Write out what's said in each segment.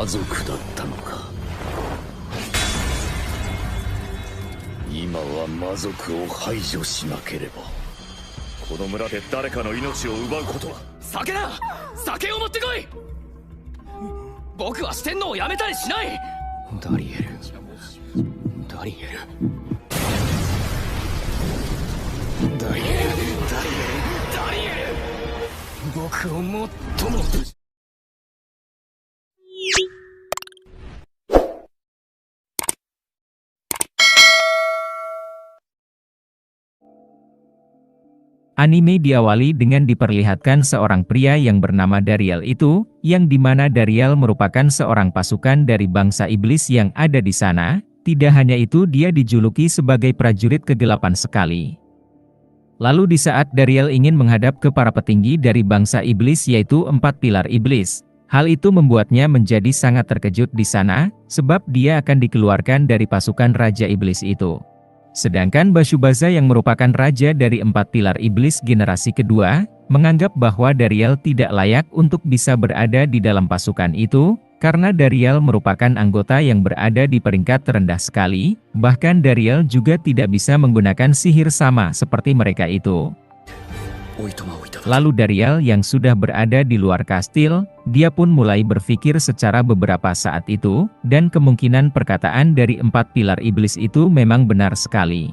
魔族だったのか。今は魔族を排除しなければこの村で誰かの命を奪うことは。酒だ、酒を持ってこい。僕は四天王をやめたりしない。ダリエル、ダリエル、ダリエル、ダリエル、ダリエル、僕をもっとも。Anime diawali dengan diperlihatkan seorang pria yang bernama Dariel itu, yang dimana Dariel merupakan seorang pasukan dari bangsa iblis yang ada di sana. Tidak hanya itu, dia dijuluki sebagai prajurit kegelapan sekali. Lalu di saat Dariel ingin menghadap ke para petinggi dari bangsa iblis yaitu 4 pilar iblis, hal itu membuatnya menjadi sangat terkejut di sana, sebab dia akan dikeluarkan dari pasukan Raja Iblis itu. Sedangkan Bashubaza yang merupakan raja dari 4 pilar iblis generasi kedua, menganggap bahwa Dariel tidak layak untuk bisa berada di dalam pasukan itu, karena Dariel merupakan anggota yang berada di peringkat terendah sekali, bahkan Dariel juga tidak bisa menggunakan sihir sama seperti mereka itu. Lalu Dariel yang sudah berada di luar kastil, dia pun mulai berpikir secara beberapa saat itu, dan kemungkinan perkataan dari 4 pilar iblis itu memang benar sekali.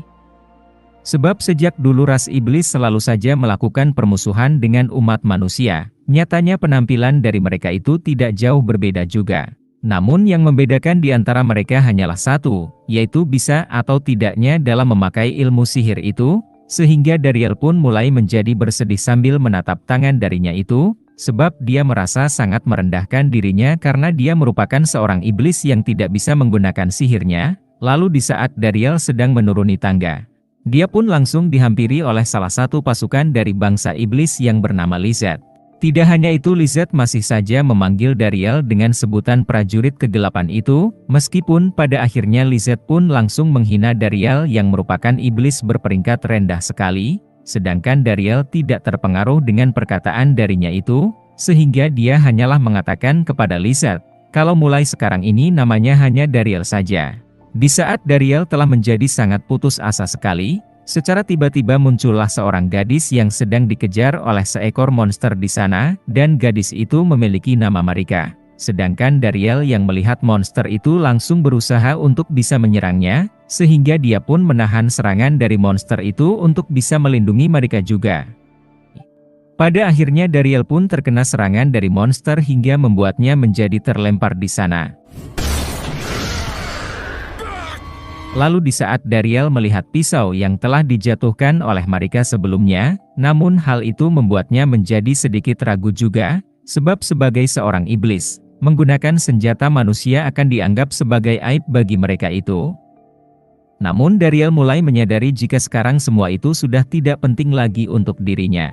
Sebab sejak dulu ras iblis selalu saja melakukan permusuhan dengan umat manusia, nyatanya penampilan dari mereka itu tidak jauh berbeda juga. Namun yang membedakan di antara mereka hanyalah satu, yaitu bisa atau tidaknya dalam memakai ilmu sihir itu. Sehingga Dariel pun mulai menjadi bersedih sambil menatap tangan darinya itu, sebab dia merasa sangat merendahkan dirinya karena dia merupakan seorang iblis yang tidak bisa menggunakan sihirnya. Lalu di saat Dariel sedang menuruni tangga, dia pun langsung dihampiri oleh salah satu pasukan dari bangsa iblis yang bernama Lizard. Tidak hanya itu, Lizard masih saja memanggil Dariel dengan sebutan prajurit kegelapan itu, meskipun pada akhirnya Lizard pun langsung menghina Dariel yang merupakan iblis berperingkat rendah sekali, sedangkan Dariel tidak terpengaruh dengan perkataan darinya itu, sehingga dia hanyalah mengatakan kepada Lizard, kalau mulai sekarang ini namanya hanya Dariel saja. Di saat Dariel telah menjadi sangat putus asa sekali, secara tiba-tiba muncullah seorang gadis yang sedang dikejar oleh seekor monster di sana, dan gadis itu memiliki nama Marika. Sedangkan Dariel yang melihat monster itu langsung berusaha untuk bisa menyerangnya, sehingga dia pun menahan serangan dari monster itu untuk bisa melindungi Marika juga. Pada akhirnya Dariel pun terkena serangan dari monster hingga membuatnya menjadi terlempar di sana. Lalu di saat Dariel melihat pisau yang telah dijatuhkan oleh Marika sebelumnya, namun hal itu membuatnya menjadi sedikit ragu juga, sebab sebagai seorang iblis, menggunakan senjata manusia akan dianggap sebagai aib bagi mereka itu. Namun Dariel mulai menyadari jika sekarang semua itu sudah tidak penting lagi untuk dirinya.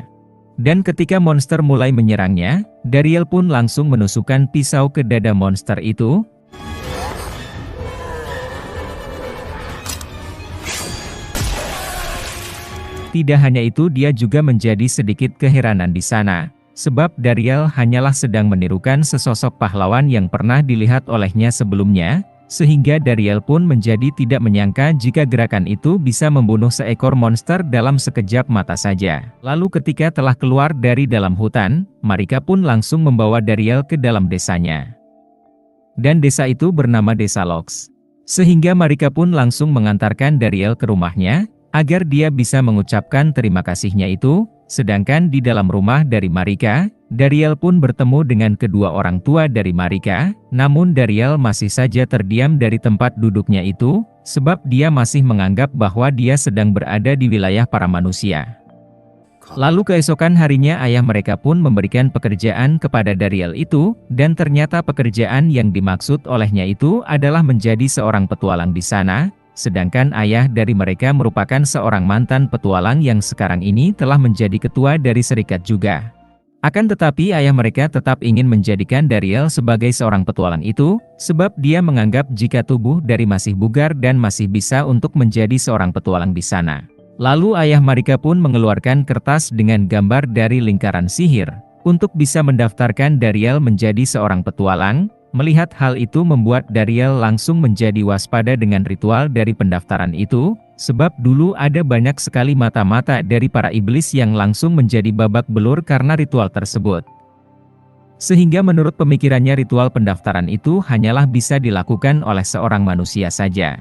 Dan ketika monster mulai menyerangnya, Dariel pun langsung menusukkan pisau ke dada monster itu. Tidak hanya itu, dia juga menjadi sedikit keheranan di sana, sebab Dariel hanyalah sedang menirukan sesosok pahlawan yang pernah dilihat olehnya sebelumnya, sehingga Dariel pun menjadi tidak menyangka jika gerakan itu bisa membunuh seekor monster dalam sekejap mata saja. Lalu ketika telah keluar dari dalam hutan, Marika pun langsung membawa Dariel ke dalam desanya. Dan desa itu bernama Desa Lox. Sehingga Marika pun langsung mengantarkan Dariel ke rumahnya, agar dia bisa mengucapkan terima kasihnya itu. Sedangkan di dalam rumah dari Marika, Dariel pun bertemu dengan kedua orang tua dari Marika, namun Dariel masih saja terdiam dari tempat duduknya itu, sebab dia masih menganggap bahwa dia sedang berada di wilayah para manusia. Lalu keesokan harinya ayah mereka pun memberikan pekerjaan kepada Dariel itu, dan ternyata pekerjaan yang dimaksud olehnya itu adalah menjadi seorang petualang di sana. Sedangkan ayah dari mereka merupakan seorang mantan petualang yang sekarang ini telah menjadi ketua dari serikat juga. Akan tetapi ayah mereka tetap ingin menjadikan Dariel sebagai seorang petualang itu, sebab dia menganggap jika tubuh dari masih bugar dan masih bisa untuk menjadi seorang petualang di sana. Lalu ayah Marika pun mengeluarkan kertas dengan gambar dari lingkaran sihir, untuk bisa mendaftarkan Dariel menjadi seorang petualang. Melihat hal itu membuat Dariel langsung menjadi waspada dengan ritual dari pendaftaran itu, sebab dulu ada banyak sekali mata-mata dari para iblis yang langsung menjadi babak belur karena ritual tersebut. Sehingga menurut pemikirannya ritual pendaftaran itu hanyalah bisa dilakukan oleh seorang manusia saja.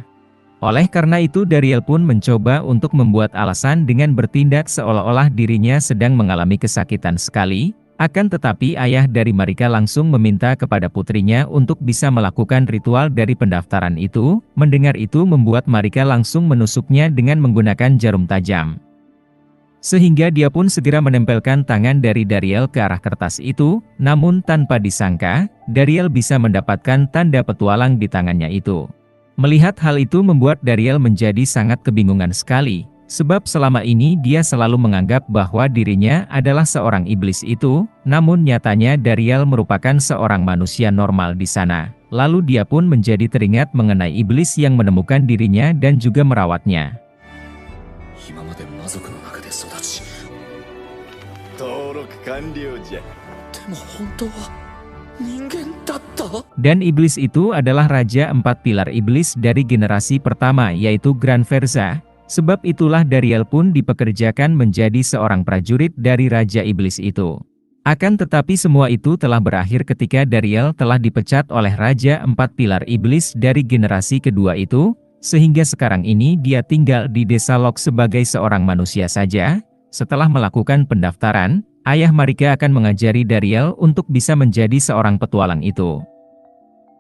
Oleh karena itu Dariel pun mencoba untuk membuat alasan dengan bertindak seolah-olah dirinya sedang mengalami kesakitan sekali. Akan tetapi ayah dari Marika langsung meminta kepada putrinya untuk bisa melakukan ritual dari pendaftaran itu. Mendengar itu membuat Marika langsung menusuknya dengan menggunakan jarum tajam. Sehingga dia pun segera menempelkan tangan dari Dariel ke arah kertas itu, namun tanpa disangka, Dariel bisa mendapatkan tanda petualang di tangannya itu. Melihat hal itu membuat Dariel menjadi sangat kebingungan sekali. Sebab selama ini dia selalu menganggap bahwa dirinya adalah seorang iblis itu, namun nyatanya Dariel merupakan seorang manusia normal di sana. Lalu dia pun menjadi teringat mengenai iblis yang menemukan dirinya dan juga merawatnya. Dan iblis itu adalah Raja 4 Pilar Iblis dari generasi pertama yaitu Grand Verza. Sebab itulah Dariel pun dipekerjakan menjadi seorang prajurit dari Raja Iblis itu. Akan tetapi semua itu telah berakhir ketika Dariel telah dipecat oleh Raja 4 Pilar Iblis dari generasi kedua itu, sehingga sekarang ini dia tinggal di desa Lok sebagai seorang manusia saja. Setelah melakukan pendaftaran, ayah Marika akan mengajari Dariel untuk bisa menjadi seorang petualang itu.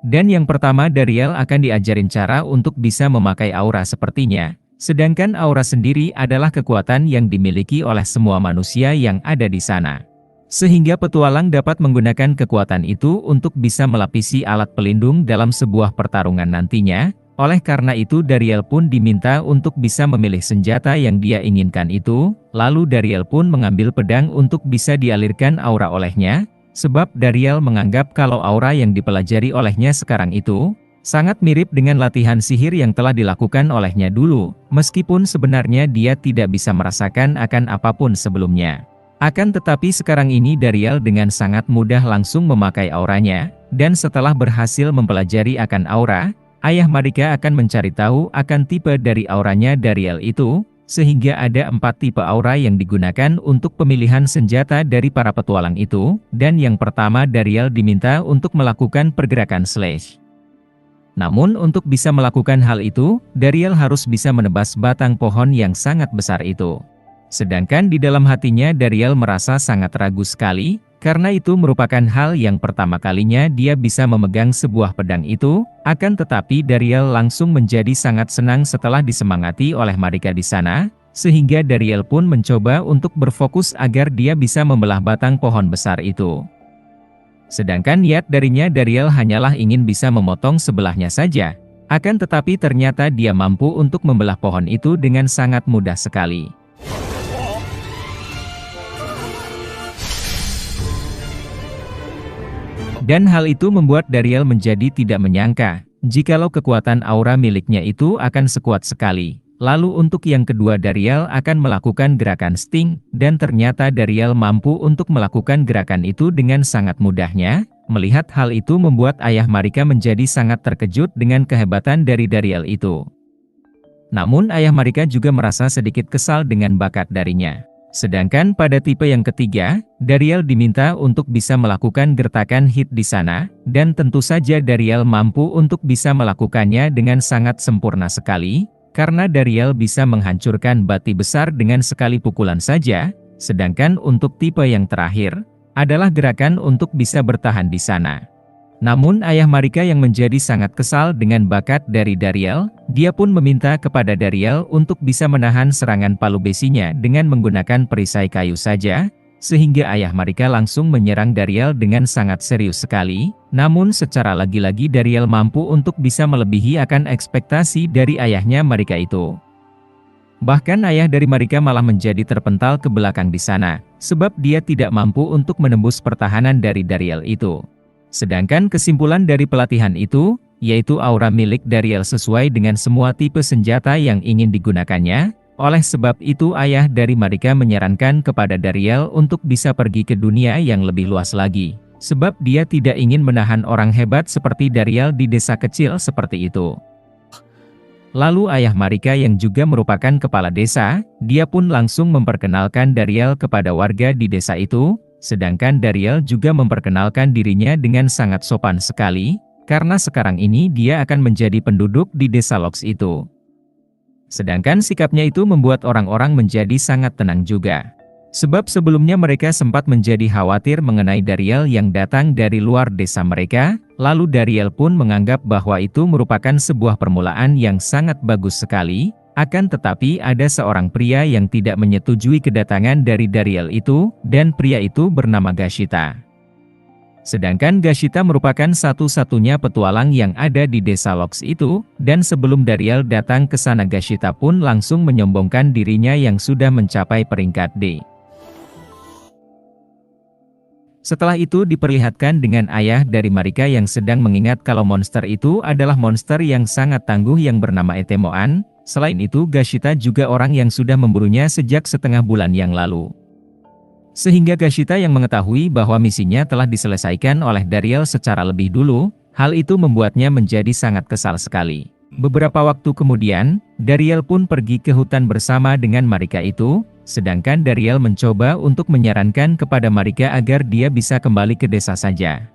Dan yang pertama Dariel akan diajarin cara untuk bisa memakai aura sepertinya. Sedangkan aura sendiri adalah kekuatan yang dimiliki oleh semua manusia yang ada di sana. Sehingga petualang dapat menggunakan kekuatan itu untuk bisa melapisi alat pelindung dalam sebuah pertarungan nantinya. Oleh karena itu Dariel pun diminta untuk bisa memilih senjata yang dia inginkan itu. Lalu Dariel pun mengambil pedang untuk bisa dialirkan aura olehnya. Sebab Dariel menganggap kalau aura yang dipelajari olehnya sekarang itu sangat mirip dengan latihan sihir yang telah dilakukan olehnya dulu, meskipun sebenarnya dia tidak bisa merasakan akan apapun sebelumnya. Akan tetapi sekarang ini Dariel dengan sangat mudah langsung memakai auranya, dan setelah berhasil mempelajari akan aura, ayah Marika akan mencari tahu akan tipe dari auranya Dariel itu, sehingga ada 4 tipe aura yang digunakan untuk pemilihan senjata dari para petualang itu, dan yang pertama Dariel diminta untuk melakukan pergerakan slash. Namun untuk bisa melakukan hal itu, Dariel harus bisa menebas batang pohon yang sangat besar itu. Sedangkan di dalam hatinya Dariel merasa sangat ragu sekali, karena itu merupakan hal yang pertama kalinya dia bisa memegang sebuah pedang itu. Akan tetapi Dariel langsung menjadi sangat senang setelah disemangati oleh Marika di sana, sehingga Dariel pun mencoba untuk berfokus agar dia bisa membelah batang pohon besar itu. Sedangkan niat darinya Dariel hanyalah ingin bisa memotong sebelahnya saja. Akan tetapi ternyata dia mampu untuk membelah pohon itu dengan sangat mudah sekali. Dan hal itu membuat Dariel menjadi tidak menyangka, jikalau kekuatan aura miliknya itu akan sekuat sekali. Lalu untuk yang kedua Dariel akan melakukan gerakan sting, dan ternyata Dariel mampu untuk melakukan gerakan itu dengan sangat mudahnya. Melihat hal itu membuat ayah Marika menjadi sangat terkejut dengan kehebatan dari Dariel itu. Namun ayah Marika juga merasa sedikit kesal dengan bakat darinya. Sedangkan pada tipe yang ketiga, Dariel diminta untuk bisa melakukan gertakan hit di sana, dan tentu saja Dariel mampu untuk bisa melakukannya dengan sangat sempurna sekali. Karena Dariel bisa menghancurkan bati besar dengan sekali pukulan saja, sedangkan untuk tipe yang terakhir, adalah gerakan untuk bisa bertahan di sana. Namun ayah Marika yang menjadi sangat kesal dengan bakat dari Dariel, dia pun meminta kepada Dariel untuk bisa menahan serangan palu besinya dengan menggunakan perisai kayu saja, sehingga ayah Marika langsung menyerang Dariel dengan sangat serius sekali. Namun secara lagi-lagi Dariel mampu untuk bisa melebihi akan ekspektasi dari ayahnya Marika itu. Bahkan ayah dari Marika malah menjadi terpental ke belakang di sana, sebab dia tidak mampu untuk menembus pertahanan dari Dariel itu. Sedangkan kesimpulan dari pelatihan itu, yaitu aura milik Dariel sesuai dengan semua tipe senjata yang ingin digunakannya. Oleh sebab itu ayah dari Marika menyarankan kepada Dariel untuk bisa pergi ke dunia yang lebih luas lagi. sebab dia tidak ingin menahan orang hebat seperti Dariel di desa kecil seperti itu. Lalu ayah Marika yang juga merupakan kepala desa, dia pun langsung memperkenalkan Dariel kepada warga di desa itu, sedangkan Dariel juga memperkenalkan dirinya dengan sangat sopan sekali, karena sekarang ini dia akan menjadi penduduk di desa Lox itu. Sedangkan sikapnya itu membuat orang-orang menjadi sangat tenang juga. Sebab sebelumnya mereka sempat menjadi khawatir mengenai Dariel yang datang dari luar desa mereka, lalu Dariel pun menganggap bahwa itu merupakan sebuah permulaan yang sangat bagus sekali, akan tetapi ada seorang pria yang tidak menyetujui kedatangan dari Dariel itu, dan pria itu bernama Gashita. Sedangkan Gashita merupakan satu-satunya petualang yang ada di desa Lox itu, dan sebelum Dariel datang ke sana Gashita pun langsung menyombongkan dirinya yang sudah mencapai peringkat D. Setelah itu diperlihatkan dengan ayah dari Marika yang sedang mengingat kalau monster itu adalah monster yang sangat tangguh yang bernama Etemoan. Selain itu Gashita juga orang yang sudah memburunya sejak setengah bulan yang lalu. Sehingga Gashita yang mengetahui bahwa misinya telah diselesaikan oleh Dariel secara lebih dulu, hal itu membuatnya menjadi sangat kesal sekali. Beberapa waktu kemudian, Dariel pun pergi ke hutan bersama dengan Marika itu, sedangkan Dariel mencoba untuk menyarankan kepada Marika agar dia bisa kembali ke desa saja.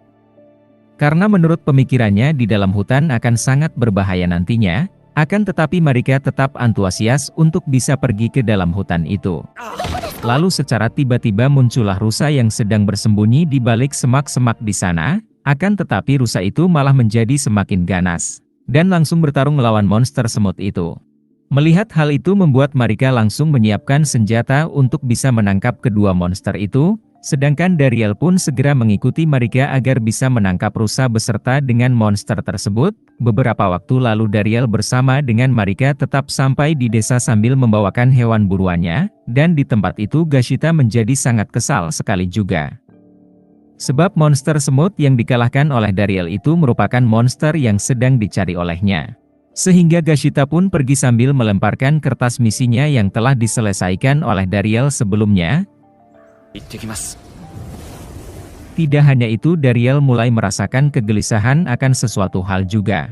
Karena menurut pemikirannya di dalam hutan akan sangat berbahaya nantinya, akan tetapi Marika tetap antusias untuk bisa pergi ke dalam hutan itu. Lalu secara tiba-tiba muncullah rusa yang sedang bersembunyi di balik semak-semak di sana, akan tetapi rusa itu malah menjadi semakin ganas, dan langsung bertarung melawan monster semut itu. Melihat hal itu membuat Marika langsung menyiapkan senjata untuk bisa menangkap kedua monster itu, sedangkan Dariel pun segera mengikuti Marika agar bisa menangkap rusa beserta dengan monster tersebut. Beberapa waktu lalu Dariel bersama dengan Marika tetap sampai di desa sambil membawakan hewan buruannya, dan di tempat itu Gashita menjadi sangat kesal sekali juga. Sebab monster semut yang dikalahkan oleh Dariel itu merupakan monster yang sedang dicari olehnya. Sehingga Gashita pun pergi sambil melemparkan kertas misinya yang telah diselesaikan oleh Dariel sebelumnya. Tidak hanya itu, Dariel mulai merasakan kegelisahan akan sesuatu hal juga.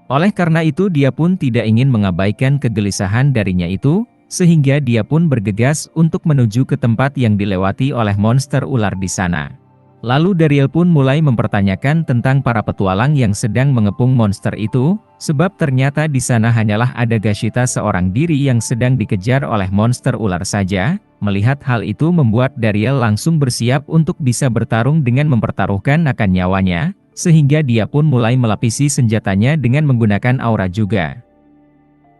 Oleh karena itu dia pun tidak ingin mengabaikan kegelisahan darinya itu, sehingga dia pun bergegas untuk menuju ke tempat yang dilewati oleh monster ular di sana. Lalu Dariel pun mulai mempertanyakan tentang para petualang yang sedang mengepung monster itu, sebab ternyata di sana hanyalah ada Gashita seorang diri yang sedang dikejar oleh monster ular saja. Melihat hal itu membuat Dariel langsung bersiap untuk bisa bertarung dengan mempertaruhkan akan nyawanya, sehingga dia pun mulai melapisi senjatanya dengan menggunakan aura juga.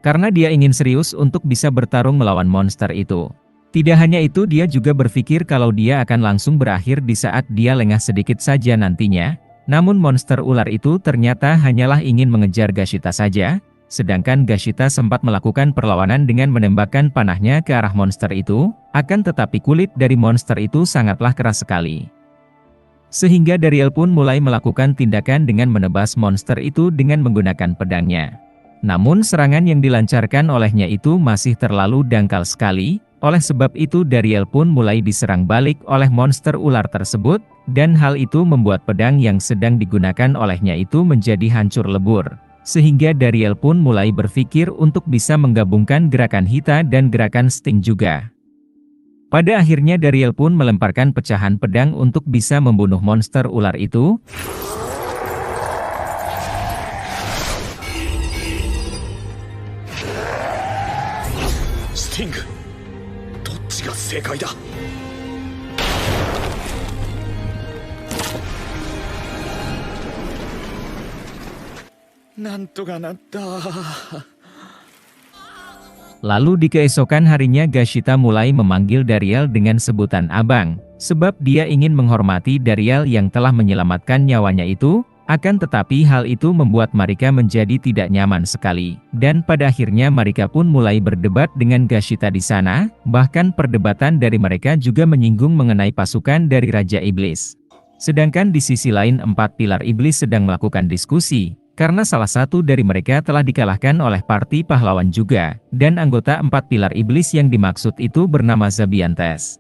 Karena dia ingin serius untuk bisa bertarung melawan monster itu. Tidak hanya itu, dia juga berpikir kalau dia akan langsung berakhir di saat dia lengah sedikit saja nantinya. Namun monster ular itu ternyata hanyalah ingin mengejar Gashita saja, sedangkan Gashita sempat melakukan perlawanan dengan menembakkan panahnya ke arah monster itu, akan tetapi kulit dari monster itu sangatlah keras sekali. Sehingga Dariel pun mulai melakukan tindakan dengan menebas monster itu dengan menggunakan pedangnya. Namun serangan yang dilancarkan olehnya itu masih terlalu dangkal sekali. Oleh sebab itu Dariel pun mulai diserang balik oleh monster ular tersebut, dan hal itu membuat pedang yang sedang digunakan olehnya itu menjadi hancur lebur. Sehingga Dariel pun mulai berpikir untuk bisa menggabungkan gerakan Hita dan gerakan Sting juga. Pada akhirnya Dariel pun melemparkan pecahan pedang untuk bisa membunuh monster ular itu. Sting. が正解だ。なんとかなった。Lalu di keesokan harinya Gashita mulai memanggil Dariel dengan sebutan Abang, sebab dia ingin menghormati Dariel yang telah menyelamatkan nyawanya itu. Akan tetapi hal itu membuat Marika menjadi tidak nyaman sekali, dan pada akhirnya Marika pun mulai berdebat dengan Gashita di sana, bahkan perdebatan dari mereka juga menyinggung mengenai pasukan dari Raja Iblis. Sedangkan di sisi lain 4 pilar iblis sedang melakukan diskusi, karena salah satu dari mereka telah dikalahkan oleh parti pahlawan juga, dan anggota 4 pilar iblis yang dimaksud itu bernama Zabiantes.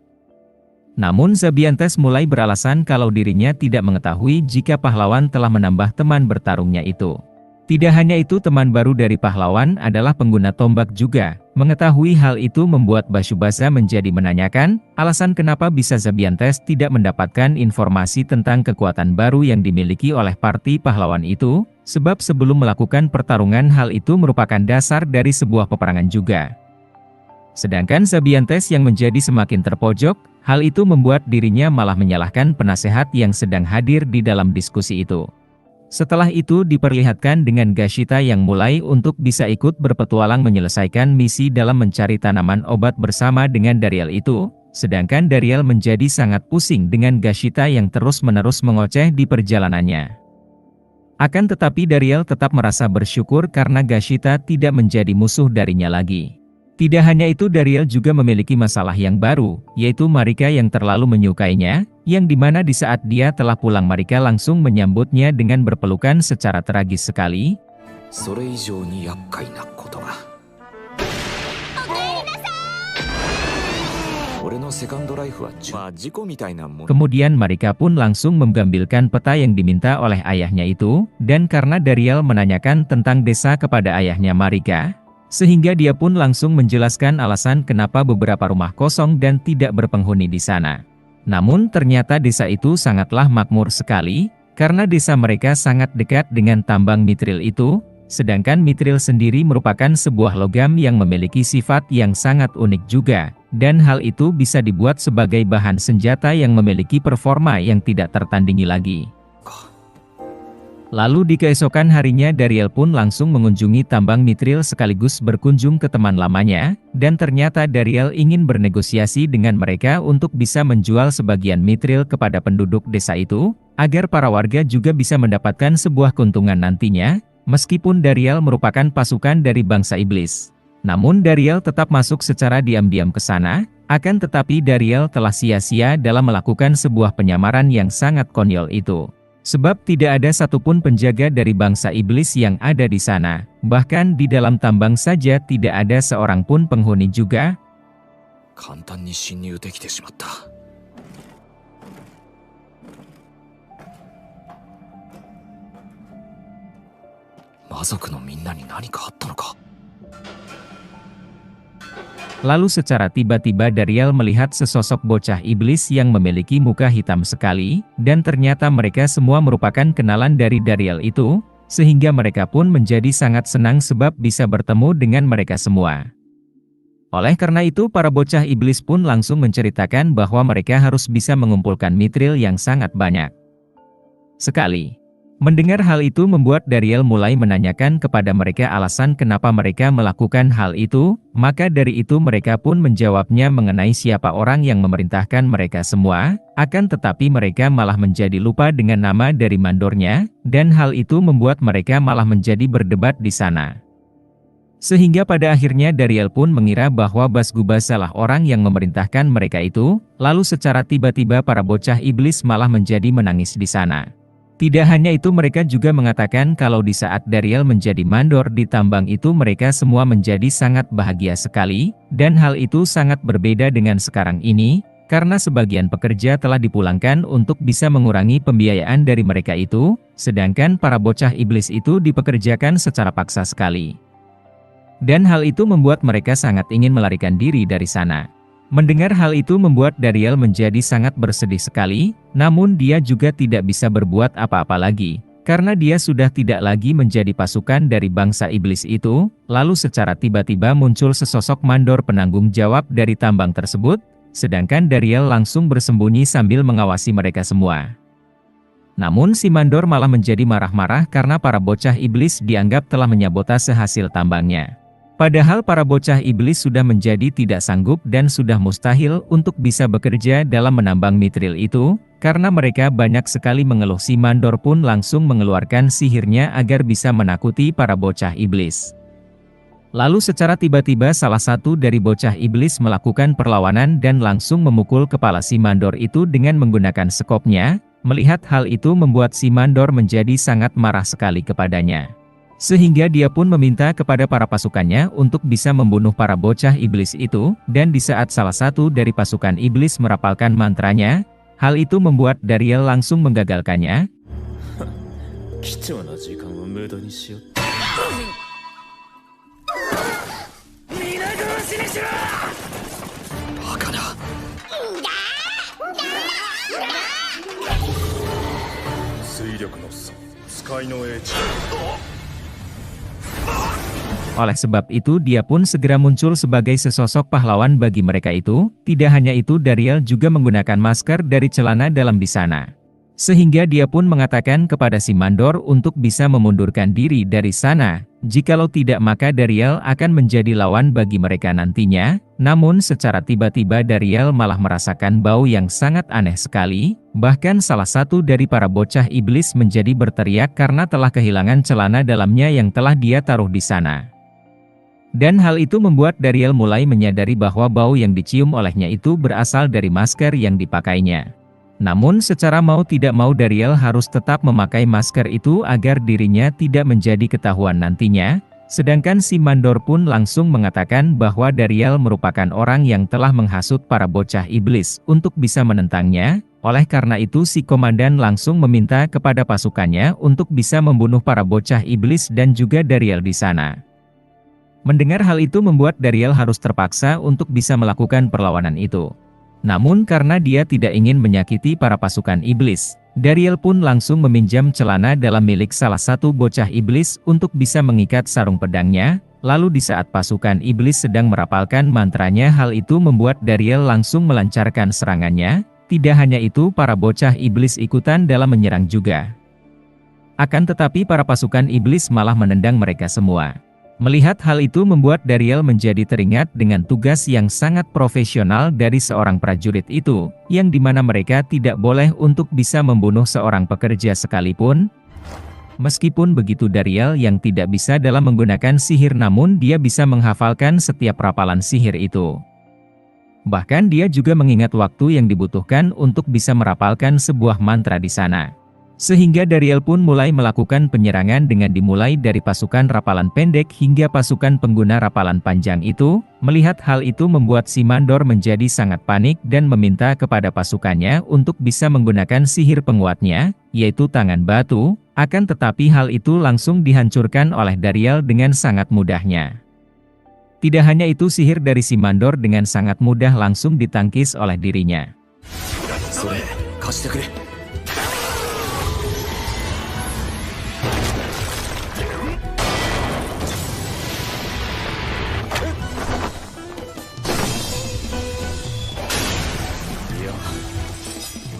Namun Zabiantes mulai beralasan kalau dirinya tidak mengetahui jika pahlawan telah menambah teman bertarungnya itu. Tidak hanya itu, teman baru dari pahlawan adalah pengguna tombak juga. Mengetahui hal itu membuat Basyubasa menjadi menanyakan alasan kenapa bisa Zabiantes tidak mendapatkan informasi tentang kekuatan baru yang dimiliki oleh parti pahlawan itu, sebab sebelum melakukan pertarungan hal itu merupakan dasar dari sebuah peperangan juga. Sedangkan Zabiantes yang menjadi semakin terpojok, hal itu membuat dirinya malah menyalahkan penasehat yang sedang hadir di dalam diskusi itu. Setelah itu diperlihatkan dengan Gashita yang mulai untuk bisa ikut berpetualang menyelesaikan misi dalam mencari tanaman obat bersama dengan Dariel itu, sedangkan Dariel menjadi sangat pusing dengan Gashita yang terus-menerus mengoceh di perjalanannya. Akan tetapi Dariel tetap merasa bersyukur karena Gashita tidak menjadi musuh darinya lagi. Tidak hanya itu, Dariel juga memiliki masalah yang baru, yaitu Marika yang terlalu menyukainya, yang dimana di saat dia telah pulang Marika langsung menyambutnya dengan berpelukan secara tragis sekali. Kemudian Marika pun langsung mengambilkan peta yang diminta oleh ayahnya itu, dan karena Dariel menanyakan tentang desa kepada ayahnya Marika, sehingga dia pun langsung menjelaskan alasan kenapa beberapa rumah kosong dan tidak berpenghuni di sana. Namun ternyata desa itu sangatlah makmur sekali, karena desa mereka sangat dekat dengan tambang Mithril itu, sedangkan Mithril sendiri merupakan sebuah logam yang memiliki sifat yang sangat unik juga, dan hal itu bisa dibuat sebagai bahan senjata yang memiliki performa yang tidak tertandingi lagi. Lalu di keesokan harinya Dariel pun langsung mengunjungi tambang Mithril sekaligus berkunjung ke teman lamanya, dan ternyata Dariel ingin bernegosiasi dengan mereka untuk bisa menjual sebagian Mithril kepada penduduk desa itu, agar para warga juga bisa mendapatkan sebuah keuntungan nantinya, meskipun Dariel merupakan pasukan dari bangsa iblis. Namun Dariel tetap masuk secara diam-diam ke sana, akan tetapi Dariel telah sia-sia dalam melakukan sebuah penyamaran yang sangat konyol itu. Sebab tidak ada satupun penjaga dari bangsa iblis yang ada di sana, bahkan di dalam tambang saja tidak ada seorang pun penghuni juga. Lalu secara tiba-tiba Dariel melihat sesosok bocah iblis yang memiliki muka hitam sekali, dan ternyata mereka semua merupakan kenalan dari Dariel itu, sehingga mereka pun menjadi sangat senang sebab bisa bertemu dengan mereka semua. Oleh karena itu para bocah iblis pun langsung menceritakan bahwa mereka harus bisa mengumpulkan Mithril yang sangat banyak sekali. Mendengar hal itu membuat Dariel mulai menanyakan kepada mereka alasan kenapa mereka melakukan hal itu, maka dari itu mereka pun menjawabnya mengenai siapa orang yang memerintahkan mereka semua, akan tetapi mereka malah menjadi lupa dengan nama dari mandornya, dan hal itu membuat mereka malah menjadi berdebat di sana. Sehingga pada akhirnya Dariel pun mengira bahwa Basgubasa lah orang yang memerintahkan mereka itu, lalu secara tiba-tiba para bocah iblis malah menjadi menangis di sana. Tidak hanya itu, mereka juga mengatakan kalau di saat Dariel menjadi mandor di tambang itu mereka semua menjadi sangat bahagia sekali, dan hal itu sangat berbeda dengan sekarang ini, karena sebagian pekerja telah dipulangkan untuk bisa mengurangi pembiayaan dari mereka itu, sedangkan para bocah iblis itu dipekerjakan secara paksa sekali. Dan hal itu membuat mereka sangat ingin melarikan diri dari sana. Mendengar hal itu membuat Dariel menjadi sangat bersedih sekali, namun dia juga tidak bisa berbuat apa-apa lagi, karena dia sudah tidak lagi menjadi pasukan dari bangsa iblis itu. Lalu secara tiba-tiba muncul sesosok mandor penanggung jawab dari tambang tersebut, sedangkan Dariel langsung bersembunyi sambil mengawasi mereka semua. Namun si mandor malah menjadi marah-marah karena para bocah iblis dianggap telah menyabotase hasil tambangnya. Padahal para bocah iblis sudah menjadi tidak sanggup dan sudah mustahil untuk bisa bekerja dalam menambang Mithril itu, karena mereka banyak sekali mengeluh. Si mandor pun langsung mengeluarkan sihirnya agar bisa menakuti para bocah iblis. Lalu secara tiba-tiba salah satu dari bocah iblis melakukan perlawanan dan langsung memukul kepala si mandor itu dengan menggunakan sekopnya. Melihat hal itu membuat si mandor menjadi sangat marah sekali kepadanya. Sehingga dia pun meminta kepada para pasukannya untuk bisa membunuh para bocah iblis itu, dan di saat salah satu dari pasukan iblis merapalkan mantranya, hal itu membuat Dariel langsung menggagalkannya. 貴重な時間を無駄にしよって。皆殺しにしろ。バカな。水力の差、使いの英知。Oleh sebab itu dia pun segera muncul sebagai sesosok pahlawan bagi mereka itu. Tidak hanya itu, Dariel juga menggunakan masker dari celana dalam di sana. Sehingga dia pun mengatakan kepada si mandor untuk bisa memundurkan diri dari sana. Jikalau tidak maka Dariel akan menjadi lawan bagi mereka nantinya. Namun secara tiba-tiba Dariel malah merasakan bau yang sangat aneh sekali. Bahkan salah satu dari para bocah iblis menjadi berteriak karena telah kehilangan celana dalamnya yang telah dia taruh di sana. Dan hal itu membuat Dariel mulai menyadari bahwa bau yang dicium olehnya itu berasal dari masker yang dipakainya. Namun secara mau tidak mau Dariel harus tetap memakai masker itu agar dirinya tidak menjadi ketahuan nantinya. Sedangkan si mandor pun langsung mengatakan bahwa Dariel merupakan orang yang telah menghasut para bocah iblis untuk bisa menentangnya. Oleh karena itu si komandan langsung meminta kepada pasukannya untuk bisa membunuh para bocah iblis dan juga Dariel di sana. Mendengar hal itu membuat Dariel harus terpaksa untuk bisa melakukan perlawanan itu. Namun karena dia tidak ingin menyakiti para pasukan iblis, Dariel pun langsung meminjam celana dalam milik salah satu bocah iblis untuk bisa mengikat sarung pedangnya. Lalu di saat pasukan iblis sedang merapalkan mantranya, hal itu membuat Dariel langsung melancarkan serangannya. Tidak hanya itu, para bocah iblis ikutan dalam menyerang juga. Akan tetapi para pasukan iblis malah menendang mereka semua. Melihat hal itu membuat Dariel menjadi teringat dengan tugas yang sangat profesional dari seorang prajurit itu, yang dimana mereka tidak boleh untuk bisa membunuh seorang pekerja sekalipun. Meskipun begitu Dariel yang tidak bisa dalam menggunakan sihir, namun dia bisa menghafalkan setiap rapalan sihir itu. Bahkan dia juga mengingat waktu yang dibutuhkan untuk bisa merapalkan sebuah mantra di sana. Sehingga Dariel pun mulai melakukan penyerangan dengan dimulai dari pasukan rapalan pendek hingga pasukan pengguna rapalan panjang itu. Melihat hal itu membuat si mandor menjadi sangat panik dan meminta kepada pasukannya untuk bisa menggunakan sihir penguatnya, yaitu tangan batu. Akan tetapi hal itu langsung dihancurkan oleh Dariel dengan sangat mudahnya. Tidak hanya itu, sihir dari si mandor dengan sangat mudah langsung ditangkis oleh dirinya.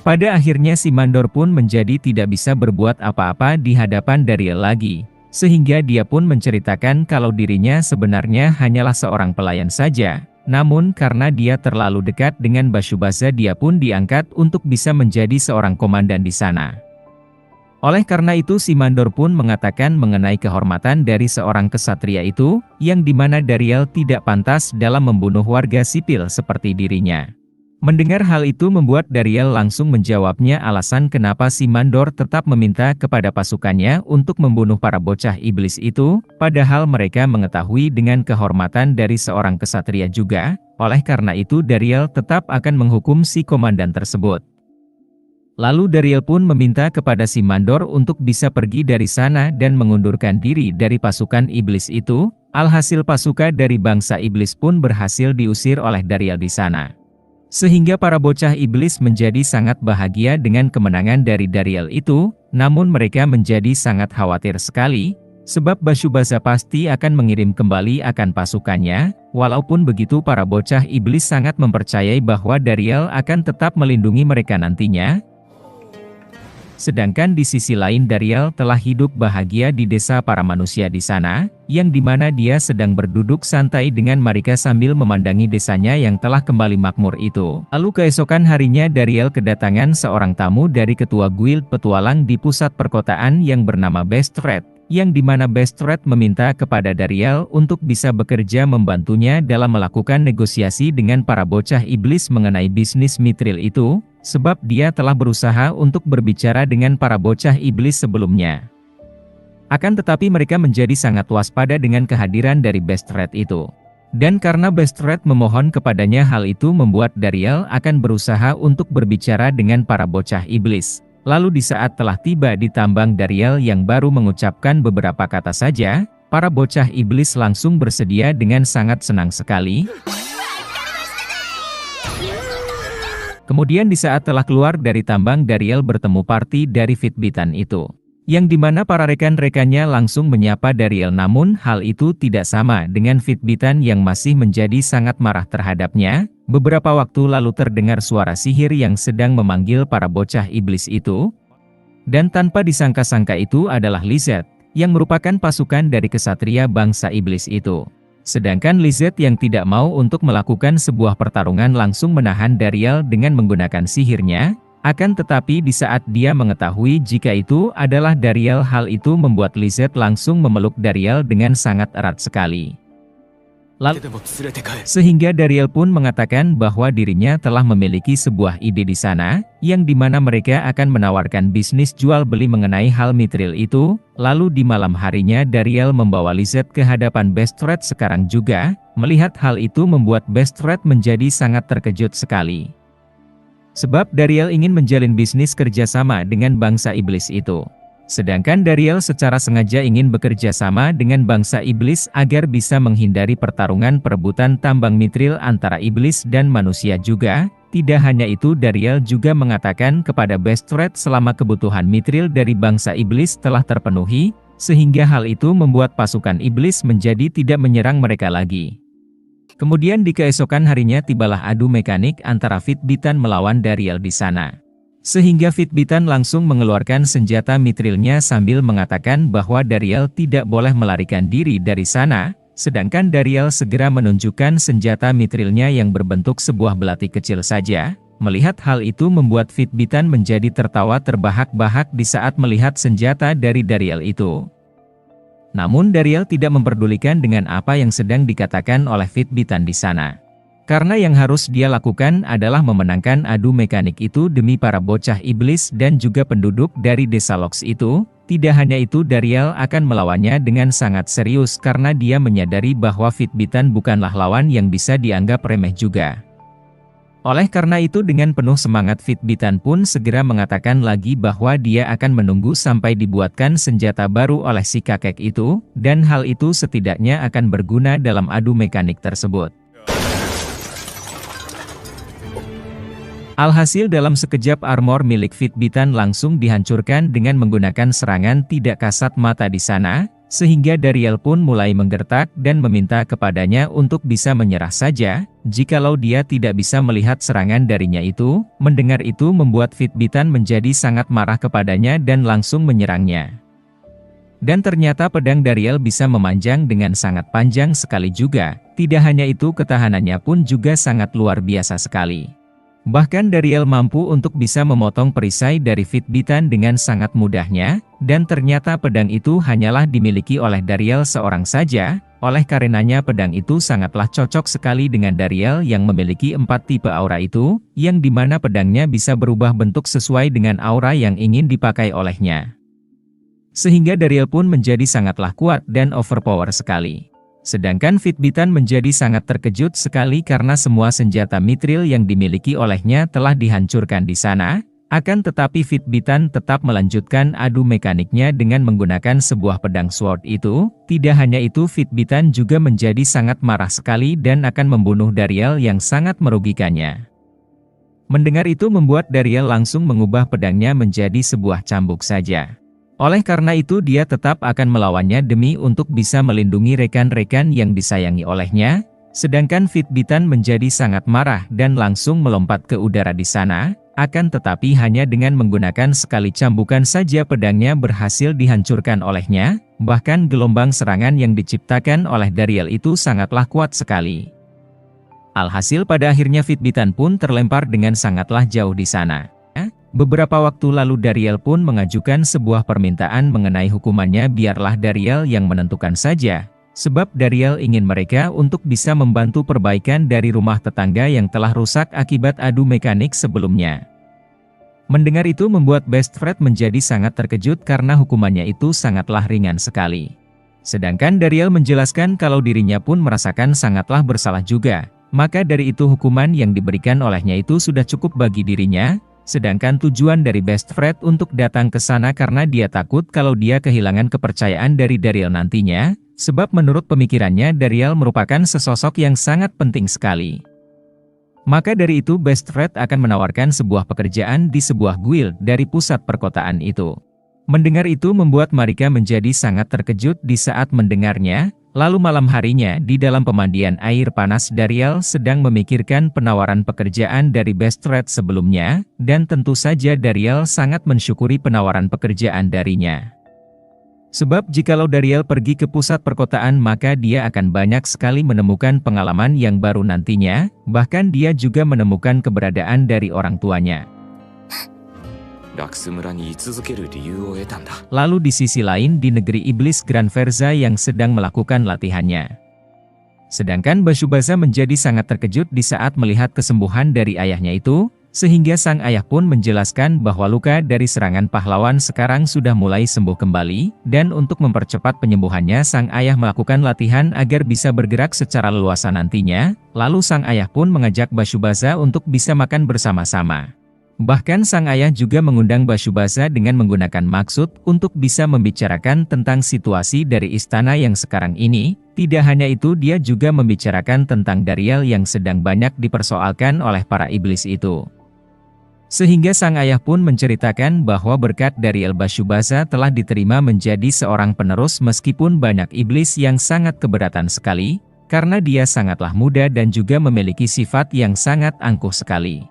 Pada akhirnya si mandor pun menjadi tidak bisa berbuat apa-apa di hadapan Dariel lagi. Sehingga dia pun menceritakan kalau dirinya sebenarnya hanyalah seorang pelayan saja. Namun karena dia terlalu dekat dengan Bashubasa, dia pun diangkat untuk bisa menjadi seorang komandan di sana. Oleh karena itu si mandor pun mengatakan mengenai kehormatan dari seorang kesatria itu, yang dimana Dariel tidak pantas dalam membunuh warga sipil seperti dirinya. Mendengar hal itu membuat Dariel langsung menjawabnya alasan kenapa si mandor tetap meminta kepada pasukannya untuk membunuh para bocah iblis itu, padahal mereka mengetahui dengan kehormatan dari seorang kesatria juga. Oleh karena itu Dariel tetap akan menghukum si komandan tersebut. Lalu Dariel pun meminta kepada si mandor untuk bisa pergi dari sana dan mengundurkan diri dari pasukan iblis itu. Alhasil pasukan dari bangsa iblis pun berhasil diusir oleh Dariel di sana. Sehingga para bocah iblis menjadi sangat bahagia dengan kemenangan dari Dariel itu. Namun mereka menjadi sangat khawatir sekali, sebab Bashubasa pasti akan mengirim kembali akan pasukannya. Walaupun begitu para bocah iblis sangat mempercayai bahwa Dariel akan tetap melindungi mereka nantinya. Sedangkan di sisi lain Dariel telah hidup bahagia di desa para manusia di sana, yang dimana dia sedang berduduk santai dengan Marika sambil memandangi desanya yang telah kembali makmur itu. Lalu keesokan harinya Dariel kedatangan seorang tamu dari ketua guild petualang di pusat perkotaan yang bernama Bestret, yang dimana Bestret meminta kepada Dariel untuk bisa bekerja membantunya dalam melakukan negosiasi dengan para bocah iblis mengenai bisnis Mithril itu. Sebab dia telah berusaha untuk berbicara dengan para bocah iblis sebelumnya. Akan tetapi mereka menjadi sangat waspada dengan kehadiran dari Best Red itu. Dan karena Best Red memohon kepadanya, hal itu membuat Dariel akan berusaha untuk berbicara dengan para bocah iblis. Lalu di saat telah tiba di tambang Dariel yang baru mengucapkan beberapa kata saja, para bocah iblis langsung bersedia dengan sangat senang sekali. Kemudian di saat telah keluar dari tambang, Dariel bertemu party dari Fitbitan itu, yang dimana para rekan-rekannya langsung menyapa Dariel, namun hal itu tidak sama dengan Fitbitan yang masih menjadi sangat marah terhadapnya. Beberapa waktu lalu terdengar suara sihir yang sedang memanggil para bocah iblis itu, dan tanpa disangka-sangka itu adalah Lizette, yang merupakan pasukan dari kesatria bangsa iblis itu. Sedangkan Lizette yang tidak mau untuk melakukan sebuah pertarungan langsung menahan Dariel dengan menggunakan sihirnya. Akan tetapi di saat dia mengetahui jika itu adalah Dariel, hal itu membuat Lizette langsung memeluk Dariel dengan sangat erat sekali. Sehingga Dariel pun mengatakan bahwa dirinya telah memiliki sebuah ide di sana, yang dimana mereka akan menawarkan bisnis jual beli mengenai hal mithril itu. Lalu di malam harinya Dariel membawa Lizette ke hadapan Best Red sekarang juga. Melihat hal itu membuat Best Red menjadi sangat terkejut sekali. Sebab Dariel ingin menjalin bisnis kerjasama dengan bangsa iblis itu. Sedangkan Dariel secara sengaja ingin bekerja sama dengan bangsa iblis agar bisa menghindari pertarungan perebutan tambang mithril antara iblis dan manusia juga. Tidak hanya itu, Dariel juga mengatakan kepada Best Red selama kebutuhan mithril dari bangsa iblis telah terpenuhi, sehingga hal itu membuat pasukan iblis menjadi tidak menyerang mereka lagi. Kemudian di keesokan harinya tibalah adu mekanik antara Fitbitan melawan Dariel di sana. Sehingga Fitbitan langsung mengeluarkan senjata mithrilnya sambil mengatakan bahwa Dariel tidak boleh melarikan diri dari sana, sedangkan Dariel segera menunjukkan senjata mithrilnya yang berbentuk sebuah belati kecil saja. Melihat hal itu membuat Fitbitan menjadi tertawa terbahak-bahak di saat melihat senjata dari Dariel itu. Namun Dariel tidak memperdulikan dengan apa yang sedang dikatakan oleh Fitbitan di sana. Karena yang harus dia lakukan adalah memenangkan adu mekanik itu demi para bocah iblis dan juga penduduk dari desa Lox itu. Tidak hanya itu, Dariel akan melawannya dengan sangat serius karena dia menyadari bahwa Fitbitan bukanlah lawan yang bisa dianggap remeh juga. Oleh karena itu dengan penuh semangat Fitbitan pun segera mengatakan lagi bahwa dia akan menunggu sampai dibuatkan senjata baru oleh si kakek itu, dan hal itu setidaknya akan berguna dalam adu mekanik tersebut. Alhasil dalam sekejap armor milik Fitbitan langsung dihancurkan dengan menggunakan serangan tidak kasat mata di sana, sehingga Dariel pun mulai menggertak dan meminta kepadanya untuk bisa menyerah saja, jikalau dia tidak bisa melihat serangan darinya itu. Mendengar itu membuat Fitbitan menjadi sangat marah kepadanya dan langsung menyerangnya. Dan ternyata pedang Dariel bisa memanjang dengan sangat panjang sekali juga. Tidak hanya itu, ketahanannya pun juga sangat luar biasa sekali. Bahkan Dariel mampu untuk bisa memotong perisai dari Fitbitan dengan sangat mudahnya, dan ternyata pedang itu hanyalah dimiliki oleh Dariel seorang saja. Oleh karenanya pedang itu sangatlah cocok sekali dengan Dariel yang memiliki 4 tipe aura itu, yang dimana pedangnya bisa berubah bentuk sesuai dengan aura yang ingin dipakai olehnya. Sehingga Dariel pun menjadi sangatlah kuat dan overpower sekali. Sedangkan Fitbitan menjadi sangat terkejut sekali karena semua senjata mithril yang dimiliki olehnya telah dihancurkan di sana. Akan tetapi Fitbitan tetap melanjutkan adu mekaniknya dengan menggunakan sebuah pedang sword itu. Tidak hanya itu, Fitbitan juga menjadi sangat marah sekali dan akan membunuh Dariel yang sangat merugikannya. Mendengar itu membuat Dariel langsung mengubah pedangnya menjadi sebuah cambuk saja. Oleh karena itu dia tetap akan melawannya demi untuk bisa melindungi rekan-rekan yang disayangi olehnya. Sedangkan Fitbitan menjadi sangat marah dan langsung melompat ke udara di sana. Akan tetapi hanya dengan menggunakan sekali cambukan saja pedangnya berhasil dihancurkan olehnya. Bahkan gelombang serangan yang diciptakan oleh Dariel itu sangatlah kuat sekali. Alhasil pada akhirnya Fitbitan pun terlempar dengan sangatlah jauh di sana. Beberapa waktu lalu Dariel pun mengajukan sebuah permintaan mengenai hukumannya. Biarlah Dariel yang menentukan saja, sebab Dariel ingin mereka untuk bisa membantu perbaikan dari rumah tetangga yang telah rusak akibat adu mekanik sebelumnya. Mendengar itu membuat Bestfred menjadi sangat terkejut karena hukumannya itu sangatlah ringan sekali. Sedangkan Dariel menjelaskan kalau dirinya pun merasakan sangatlah bersalah juga, maka dari itu hukuman yang diberikan olehnya itu sudah cukup bagi dirinya, sedangkan tujuan dari Bestfred untuk datang ke sana karena dia takut kalau dia kehilangan kepercayaan dari Dariel nantinya, sebab menurut pemikirannya Dariel merupakan sesosok yang sangat penting sekali. Maka dari itu Bestfred akan menawarkan sebuah pekerjaan di sebuah guild dari pusat perkotaan itu. Mendengar itu membuat Marika menjadi sangat terkejut di saat mendengarnya, lalu malam harinya di dalam pemandian air panas Dariel sedang memikirkan penawaran pekerjaan dari Bestfred sebelumnya, dan tentu saja Dariel sangat mensyukuri penawaran pekerjaan darinya. Sebab jikalau Dariel pergi ke pusat perkotaan maka dia akan banyak sekali menemukan pengalaman yang baru nantinya, bahkan dia juga menemukan keberadaan dari orang tuanya. Lalu di sisi lain di negeri iblis Gran Verza yang sedang melakukan latihannya. Sedangkan Bashubasa menjadi sangat terkejut di saat melihat kesembuhan dari ayahnya itu, sehingga sang ayah pun menjelaskan bahwa luka dari serangan pahlawan sekarang sudah mulai sembuh kembali, dan untuk mempercepat penyembuhannya sang ayah melakukan latihan agar bisa bergerak secara leluasa nantinya, lalu sang ayah pun mengajak Bashubasa untuk bisa makan bersama-sama. Bahkan sang ayah juga mengundang Bashubasa dengan menggunakan maksud untuk bisa membicarakan tentang situasi dari istana yang sekarang ini. Tidak hanya itu dia juga membicarakan tentang Dariel yang sedang banyak dipersoalkan oleh para iblis itu. Sehingga sang ayah pun menceritakan bahwa berkat Dariel Bashubasa telah diterima menjadi seorang penerus meskipun banyak iblis yang sangat keberatan sekali, karena dia sangatlah muda dan juga memiliki sifat yang sangat angkuh sekali.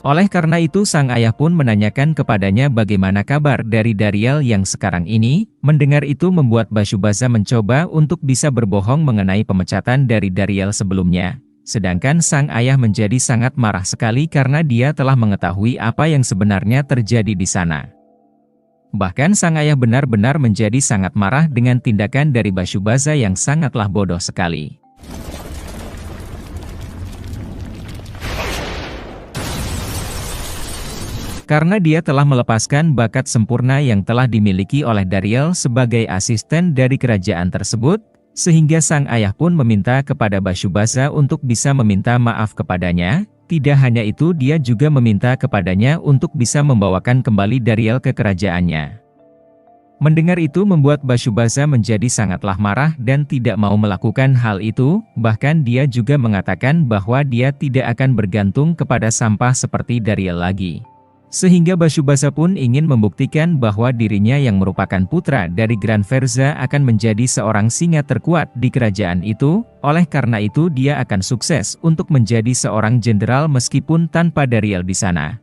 Oleh karena itu sang ayah pun menanyakan kepadanya bagaimana kabar dari Dariel yang sekarang ini. Mendengar itu membuat Bashubasa mencoba untuk bisa berbohong mengenai pemecatan dari Dariel sebelumnya. Sedangkan sang ayah menjadi sangat marah sekali karena dia telah mengetahui apa yang sebenarnya terjadi di sana. Bahkan sang ayah benar-benar menjadi sangat marah dengan tindakan dari Bashubasa yang sangatlah bodoh sekali. Karena dia telah melepaskan bakat sempurna yang telah dimiliki oleh Dariel sebagai asisten dari kerajaan tersebut, sehingga sang ayah pun meminta kepada Bashubasa untuk bisa meminta maaf kepadanya. Tidak hanya itu dia juga meminta kepadanya untuk bisa membawakan kembali Dariel ke kerajaannya. Mendengar itu membuat Bashubasa menjadi sangatlah marah dan tidak mau melakukan hal itu, bahkan dia juga mengatakan bahwa dia tidak akan bergantung kepada sampah seperti Dariel lagi. Sehingga Bashubasa pun ingin membuktikan bahwa dirinya yang merupakan putra dari Gran Verza akan menjadi seorang singa terkuat di kerajaan itu, oleh karena itu dia akan sukses untuk menjadi seorang jenderal meskipun tanpa Dariel di sana.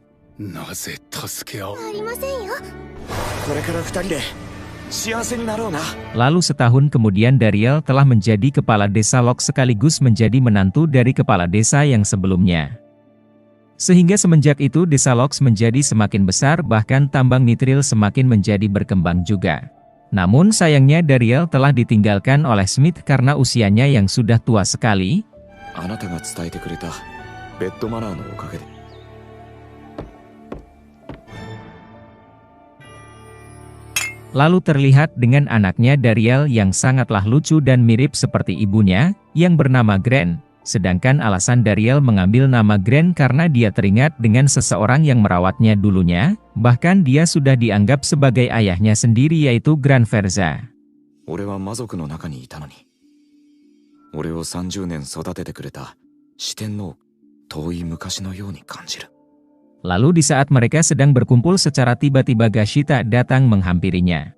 Lalu setahun kemudian Dariel telah menjadi kepala desa Lok sekaligus menjadi menantu dari kepala desa yang sebelumnya. Sehingga semenjak itu desa Loks menjadi semakin besar bahkan tambang nitril semakin menjadi berkembang juga. Namun sayangnya Dariel telah ditinggalkan oleh Smith karena usianya yang sudah tua sekali. Lalu terlihat dengan anaknya Dariel yang sangatlah lucu dan mirip seperti ibunya, yang bernama Gren. Sedangkan alasan Dariel mengambil nama Gren karena dia teringat dengan seseorang yang merawatnya dulunya, bahkan dia sudah dianggap sebagai ayahnya sendiri yaitu Gran Verza. Lalu di saat mereka sedang berkumpul secara tiba-tiba Gashita datang menghampirinya.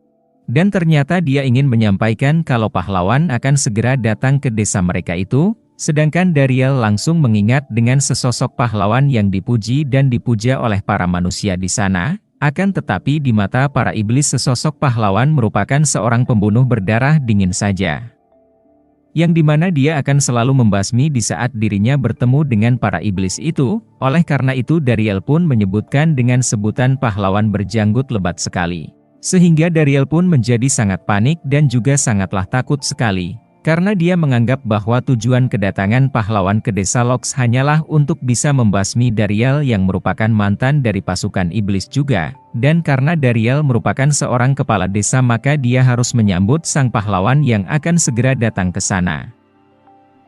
Dan ternyata dia ingin menyampaikan kalau pahlawan akan segera datang ke desa mereka itu. Sedangkan Dariel langsung mengingat dengan sesosok pahlawan yang dipuji dan dipuja oleh para manusia di sana, Akan tetapi di mata para iblis sesosok pahlawan merupakan seorang pembunuh berdarah dingin saja. Yang dimana dia akan selalu membasmi di saat dirinya bertemu dengan para iblis itu. Oleh karena itu Dariel pun menyebutkan dengan sebutan pahlawan berjanggut lebat sekali. Sehingga Dariel pun menjadi sangat panik dan juga sangatlah takut sekali. Karena dia menganggap bahwa tujuan kedatangan pahlawan ke desa Lox hanyalah untuk bisa membasmi Dariel yang merupakan mantan dari pasukan iblis juga. Dan karena Dariel merupakan seorang kepala desa maka dia harus menyambut sang pahlawan yang akan segera datang ke sana.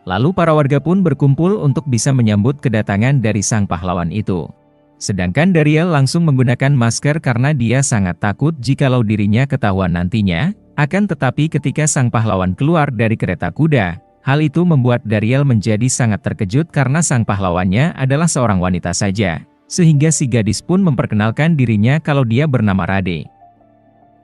Lalu para warga pun berkumpul untuk bisa menyambut kedatangan dari sang pahlawan itu. Sedangkan Dariel langsung menggunakan masker karena dia sangat takut jikalau dirinya ketahuan nantinya. Akan tetapi ketika sang pahlawan keluar dari kereta kuda, hal itu membuat Dariel menjadi sangat terkejut karena sang pahlawannya adalah seorang wanita saja. Sehingga si gadis pun memperkenalkan dirinya kalau dia bernama Rade.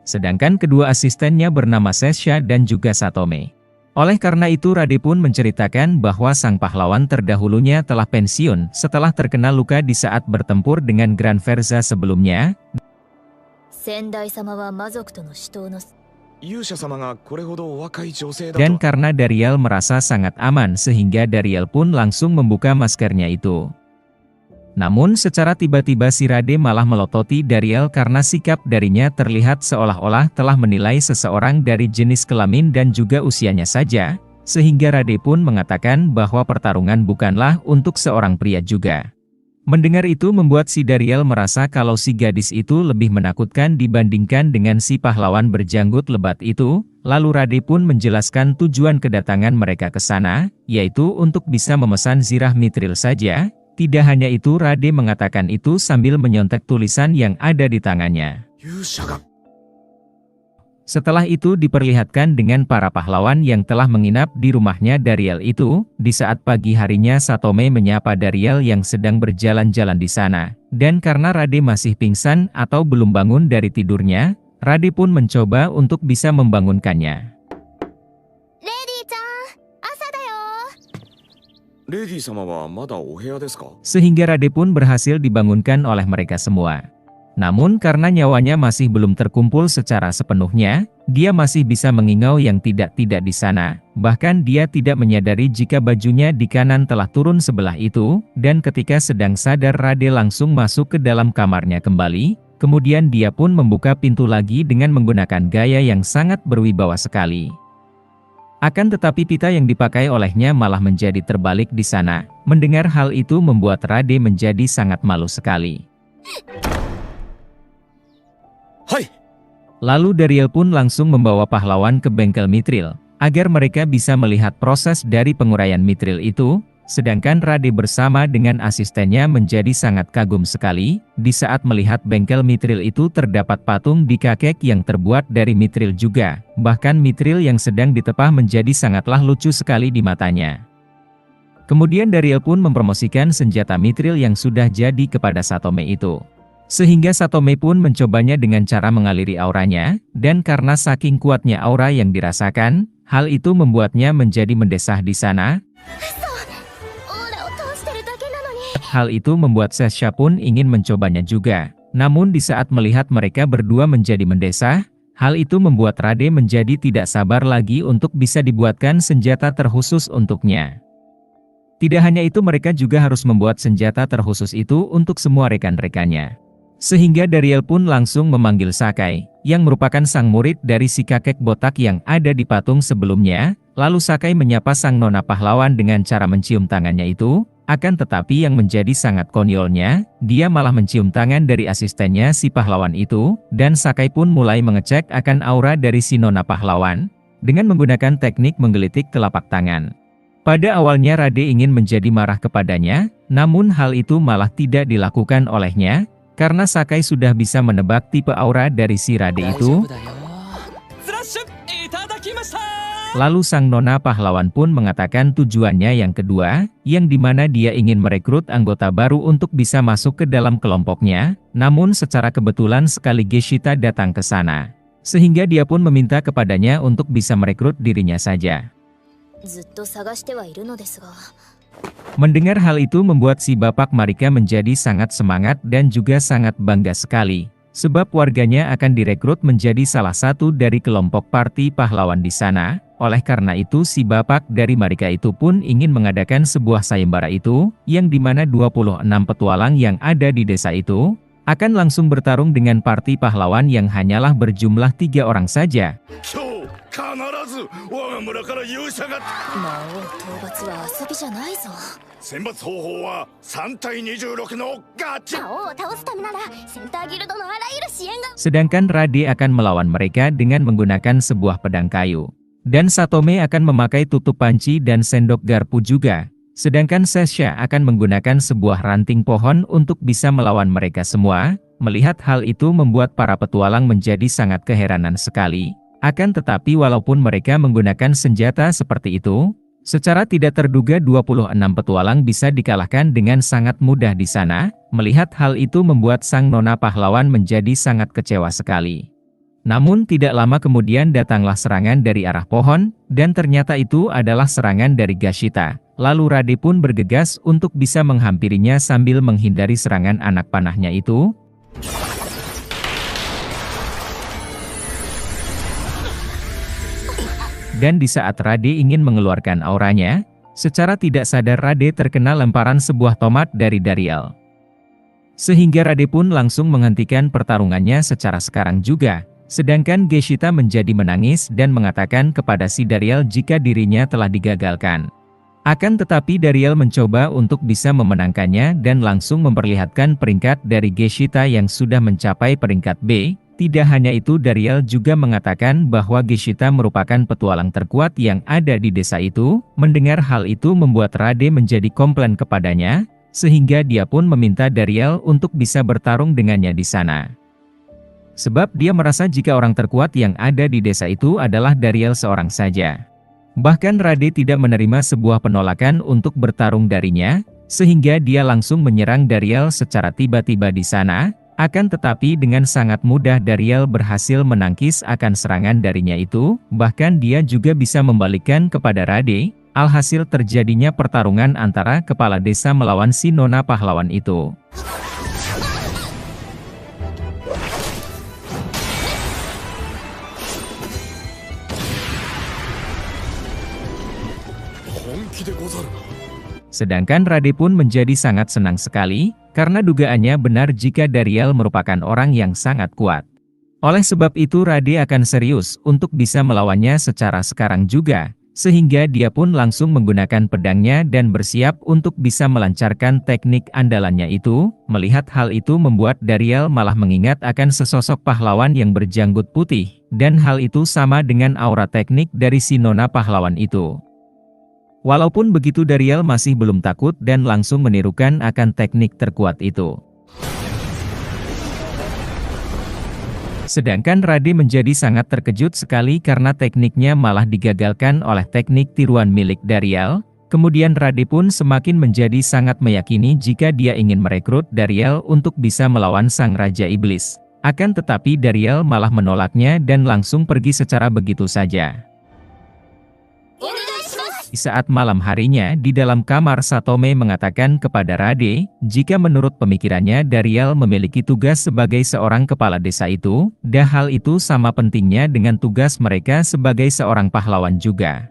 Sedangkan kedua asistennya bernama Sesha dan juga Satome. Oleh karena itu Rade pun menceritakan bahwa sang pahlawan terdahulunya telah pensiun setelah terkena luka di saat bertempur dengan Grand Verza sebelumnya. Dan karena Dariel merasa sangat aman sehingga Dariel pun langsung membuka maskernya itu. Namun secara tiba-tiba si Rade malah melototi Dariel karena sikap darinya terlihat seolah-olah telah menilai seseorang dari jenis kelamin dan juga usianya saja. Sehingga Rade pun mengatakan bahwa pertarungan bukanlah untuk seorang pria juga. Mendengar itu membuat si Dariel merasa kalau si gadis itu lebih menakutkan dibandingkan dengan si pahlawan berjanggut lebat itu. Lalu Rade pun menjelaskan tujuan kedatangan mereka ke sana, yaitu untuk bisa memesan zirah mithril saja. Tidak hanya itu Rade mengatakan itu sambil menyontek tulisan yang ada di tangannya. Setelah itu diperlihatkan dengan para pahlawan yang telah menginap di rumahnya Dariel itu. Di saat pagi harinya Satome menyapa Dariel yang sedang berjalan-jalan di sana. Dan karena Rade masih pingsan atau belum bangun dari tidurnya, Rade pun mencoba untuk bisa membangunkannya. Sehingga Rade pun berhasil dibangunkan oleh mereka semua. Namun karena nyawanya masih belum terkumpul secara sepenuhnya, dia masih bisa mengingau yang tidak-tidak di sana. Bahkan dia tidak menyadari jika bajunya di kanan telah turun sebelah itu, dan ketika sedang sadar Rade langsung masuk ke dalam kamarnya kembali, kemudian dia pun membuka pintu lagi dengan menggunakan gaya yang sangat berwibawa sekali. Akan tetapi pita yang dipakai olehnya malah menjadi terbalik di sana. Mendengar hal itu membuat Rade menjadi sangat malu sekali. Lalu Dariel pun langsung membawa pahlawan ke bengkel mithril, agar mereka bisa melihat proses dari penguraian mithril itu. Sedangkan Rade bersama dengan asistennya menjadi sangat kagum sekali, di saat melihat bengkel mithril itu terdapat patung di kakek yang terbuat dari mithril juga. Bahkan mithril yang sedang ditepah menjadi sangatlah lucu sekali di matanya. Kemudian Dariel pun mempromosikan senjata mithril yang sudah jadi kepada Satome itu. Sehingga Satome pun mencobanya dengan cara mengaliri auranya, dan karena saking kuatnya aura yang dirasakan, hal itu membuatnya menjadi mendesah di sana. Hal itu membuat Sesha pun ingin mencobanya juga. Namun di saat melihat mereka berdua menjadi mendesah, hal itu membuat Rade menjadi tidak sabar lagi untuk bisa dibuatkan senjata terkhusus untuknya. Tidak hanya itu mereka juga harus membuat senjata terkhusus itu untuk semua rekan-rekannya. Sehingga Dariel pun langsung memanggil Sakai, yang merupakan sang murid dari si kakek botak yang ada di patung sebelumnya. Lalu Sakai menyapa sang nona pahlawan dengan cara mencium tangannya itu. Akan tetapi yang menjadi sangat konyolnya, dia malah mencium tangan dari asistennya si pahlawan itu. Dan Sakai pun mulai mengecek akan aura dari si nona pahlawan, dengan menggunakan teknik menggelitik telapak tangan. Pada awalnya Rade ingin menjadi marah kepadanya, namun hal itu malah tidak dilakukan olehnya. Karena Sakai sudah bisa menebak tipe aura dari si Rade itu. Lalu sang nona pahlawan pun mengatakan tujuannya yang kedua, yang dimana dia ingin merekrut anggota baru untuk bisa masuk ke dalam kelompoknya. Namun secara kebetulan sekali Geshita datang ke sana. Sehingga dia pun meminta kepadanya untuk bisa merekrut dirinya saja. Mendengar hal itu membuat si Bapak Marika menjadi sangat semangat dan juga sangat bangga sekali. Sebab warganya akan direkrut menjadi salah satu dari kelompok parti pahlawan di sana. Oleh karena itu si bapak dari mereka itu pun ingin mengadakan sebuah sayembara itu, yang dimana 26 petualang yang ada di desa itu, akan langsung bertarung dengan parti pahlawan yang hanyalah berjumlah 3 orang saja. 必ず我が村から勇者が。魔王討伐は遊びじゃないぞ。選抜方法は3対26のガチ。魔王を倒すためならセンターギルドのあらゆる支援が。 Sedangkan Rade akan melawan mereka dengan menggunakan sebuah pedang kayu. Dan Satome akan memakai tutup panci dan sendok garpu juga. Sedangkan Sesha akan menggunakan sebuah ranting pohon untuk bisa melawan mereka semua. Melihat hal itu membuat para petualang menjadi sangat keheranan sekali. Akan tetapi walaupun mereka menggunakan senjata seperti itu, secara tidak terduga 26 petualang bisa dikalahkan dengan sangat mudah di sana. Melihat hal itu membuat sang nona pahlawan menjadi sangat kecewa sekali. Namun tidak lama kemudian datanglah serangan dari arah pohon, dan ternyata itu adalah serangan dari Gashita. Lalu Rade pun bergegas untuk bisa menghampirinya sambil menghindari serangan anak panahnya itu. Dan di saat Rade ingin mengeluarkan auranya, secara tidak sadar Rade terkena lemparan sebuah tomat dari Dariel. Sehingga Rade pun langsung menghentikan pertarungannya secara sekarang juga. Sedangkan Geshita menjadi menangis dan mengatakan kepada si Dariel jika dirinya telah digagalkan. Akan tetapi Dariel mencoba untuk bisa memenangkannya dan langsung memperlihatkan peringkat dari Geshita yang sudah mencapai peringkat B. Tidak hanya itu, Dariel juga mengatakan bahwa Geshita merupakan petualang terkuat yang ada di desa itu. Mendengar hal itu membuat Rade menjadi komplain kepadanya, sehingga dia pun meminta Dariel untuk bisa bertarung dengannya di sana. Sebab dia merasa jika orang terkuat yang ada di desa itu adalah Dariel seorang saja. Bahkan Rade tidak menerima sebuah penolakan untuk bertarung darinya, sehingga dia langsung menyerang Dariel secara tiba-tiba di sana. Akan tetapi dengan sangat mudah Dariel berhasil menangkis akan serangan darinya itu, bahkan dia juga bisa membalikkan kepada Rade. Alhasil terjadinya pertarungan antara kepala desa melawan si nona pahlawan itu. Sedangkan Rade pun menjadi sangat senang sekali, karena dugaannya benar jika Dariel merupakan orang yang sangat kuat. Oleh sebab itu Rade akan serius untuk bisa melawannya secara sekarang juga, sehingga dia pun langsung menggunakan pedangnya dan bersiap untuk bisa melancarkan teknik andalannya itu. Melihat hal itu membuat Dariel malah mengingat akan sesosok pahlawan yang berjanggut putih, dan hal itu sama dengan aura teknik dari si nona pahlawan itu. Walaupun begitu Dariel masih belum takut dan langsung menirukan akan teknik terkuat itu. Sedangkan Rade menjadi sangat terkejut sekali karena tekniknya malah digagalkan oleh teknik tiruan milik Dariel. Kemudian Rade pun semakin menjadi sangat meyakini jika dia ingin merekrut Dariel untuk bisa melawan sang Raja Iblis. Akan tetapi Dariel malah menolaknya dan langsung pergi secara begitu saja. Saat malam harinya di dalam kamar, Satome mengatakan kepada Rade, jika menurut pemikirannya Dariel memiliki tugas sebagai seorang kepala desa itu, dan hal itu sama pentingnya dengan tugas mereka sebagai seorang pahlawan juga.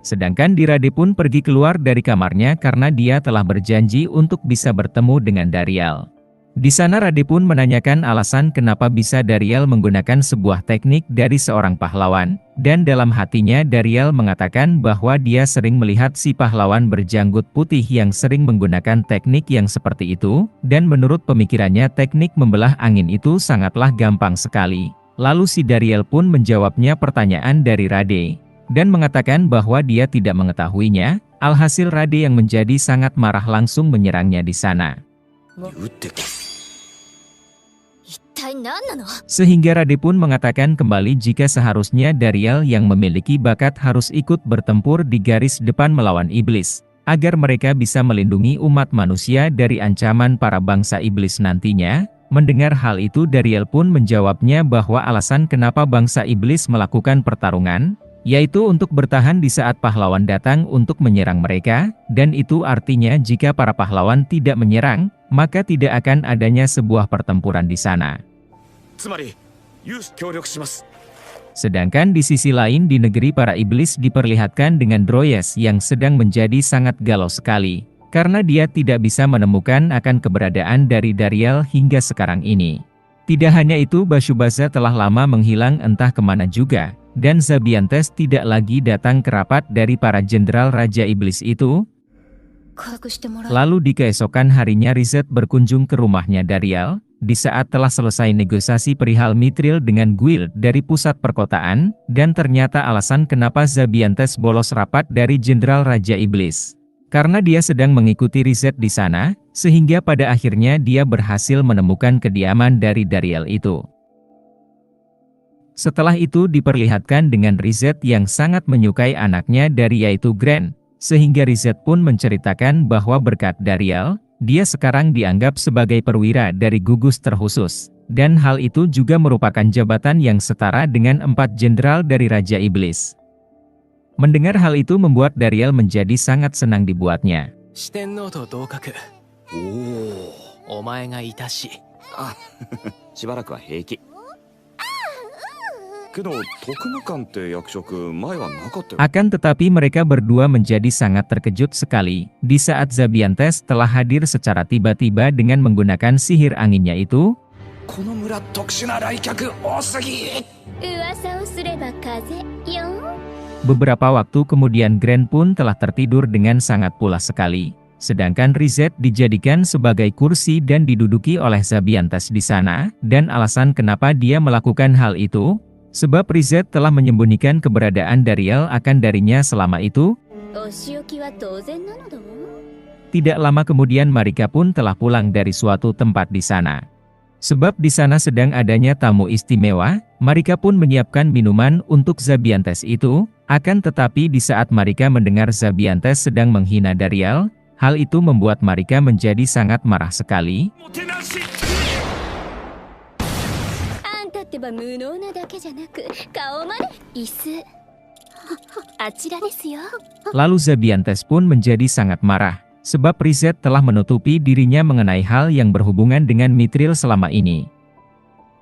Sedangkan Rade pun pergi keluar dari kamarnya karena dia telah berjanji untuk bisa bertemu dengan Dariel. Di sana Rade pun menanyakan alasan kenapa bisa Dariel menggunakan sebuah teknik dari seorang pahlawan, dan dalam hatinya Dariel mengatakan bahwa dia sering melihat si pahlawan berjanggut putih yang sering menggunakan teknik yang seperti itu, dan menurut pemikirannya teknik membelah angin itu sangatlah gampang sekali. Lalu si Dariel pun menjawabnya pertanyaan dari Rade, dan mengatakan bahwa dia tidak mengetahuinya. Alhasil Rade yang menjadi sangat marah langsung menyerangnya di sana. Sehingga Rade pun mengatakan kembali jika seharusnya Dariel yang memiliki bakat harus ikut bertempur di garis depan melawan iblis, agar mereka bisa melindungi umat manusia dari ancaman para bangsa iblis nantinya. Mendengar hal itu Dariel pun menjawabnya bahwa alasan kenapa bangsa iblis melakukan pertarungan, yaitu untuk bertahan di saat pahlawan datang untuk menyerang mereka, dan itu artinya jika para pahlawan tidak menyerang, maka tidak akan adanya sebuah pertempuran di sana. つまり有志協力します。 Sedangkan di sisi lain di negeri para iblis diperlihatkan dengan Dryas yang sedang menjadi sangat galau sekali, karena dia tidak bisa menemukan akan keberadaan dari Dariel hingga sekarang ini. Tidak hanya itu, Bashubaza telah lama menghilang entah kemana juga, dan Zabiantes tidak lagi datang ke rapat dari para jenderal Raja Iblis itu. 科学してもらう。 Lalu di keesokan harinya Rizet berkunjung ke rumahnya Dariel, di saat telah selesai negosiasi perihal Mithril dengan Guild dari pusat perkotaan, dan ternyata alasan kenapa Zabiantes bolos rapat dari jenderal Raja Iblis. Karena dia sedang mengikuti Rizet di sana, sehingga pada akhirnya dia berhasil menemukan kediaman dari Dariel itu. Setelah itu diperlihatkan dengan Rizet yang sangat menyukai anaknya dari yaitu Gren, sehingga Rizet pun menceritakan bahwa berkat Dariel, dia sekarang dianggap sebagai perwira dari gugus terkhusus, dan hal itu juga merupakan jabatan yang setara dengan 4 jenderal dari Raja Iblis. Mendengar hal itu membuat Dariel menjadi sangat senang dibuatnya. 四天王と同格。お前がいたし。あ、しばらくは平気。けど特務官って役職前はなかったよ。 Akan tetapi mereka berdua menjadi sangat terkejut sekali, di saat Zabiantes telah hadir secara tiba-tiba dengan menggunakan sihir anginnya itu. この村特殊な来客多すぎ。噂をすれば風よ。 Beberapa waktu kemudian Gren pun telah tertidur dengan sangat pulas sekali. Sedangkan Rizet dijadikan sebagai kursi dan diduduki oleh Zabiantes di sana, dan alasan kenapa dia melakukan hal itu, sebab Rizet telah menyembunyikan keberadaan Dariel akan darinya selama itu. お仕置きは当然なのだわ。 Tidak lama kemudian Marika pun telah pulang dari suatu tempat di sana. Sebab di sana sedang adanya tamu istimewa, Marika pun menyiapkan minuman untuk Zabiantes itu, akan tetapi di saat Marika mendengar Zabiantes sedang menghina Dariel, hal itu membuat Marika menjadi sangat marah sekali. あんたってば無能なだけじゃなく顔まで椅子あちらですよ。 Lalu Zabiantes pun menjadi sangat marah, sebab Rizet telah menutupi dirinya mengenai hal yang berhubungan dengan Mithril selama ini.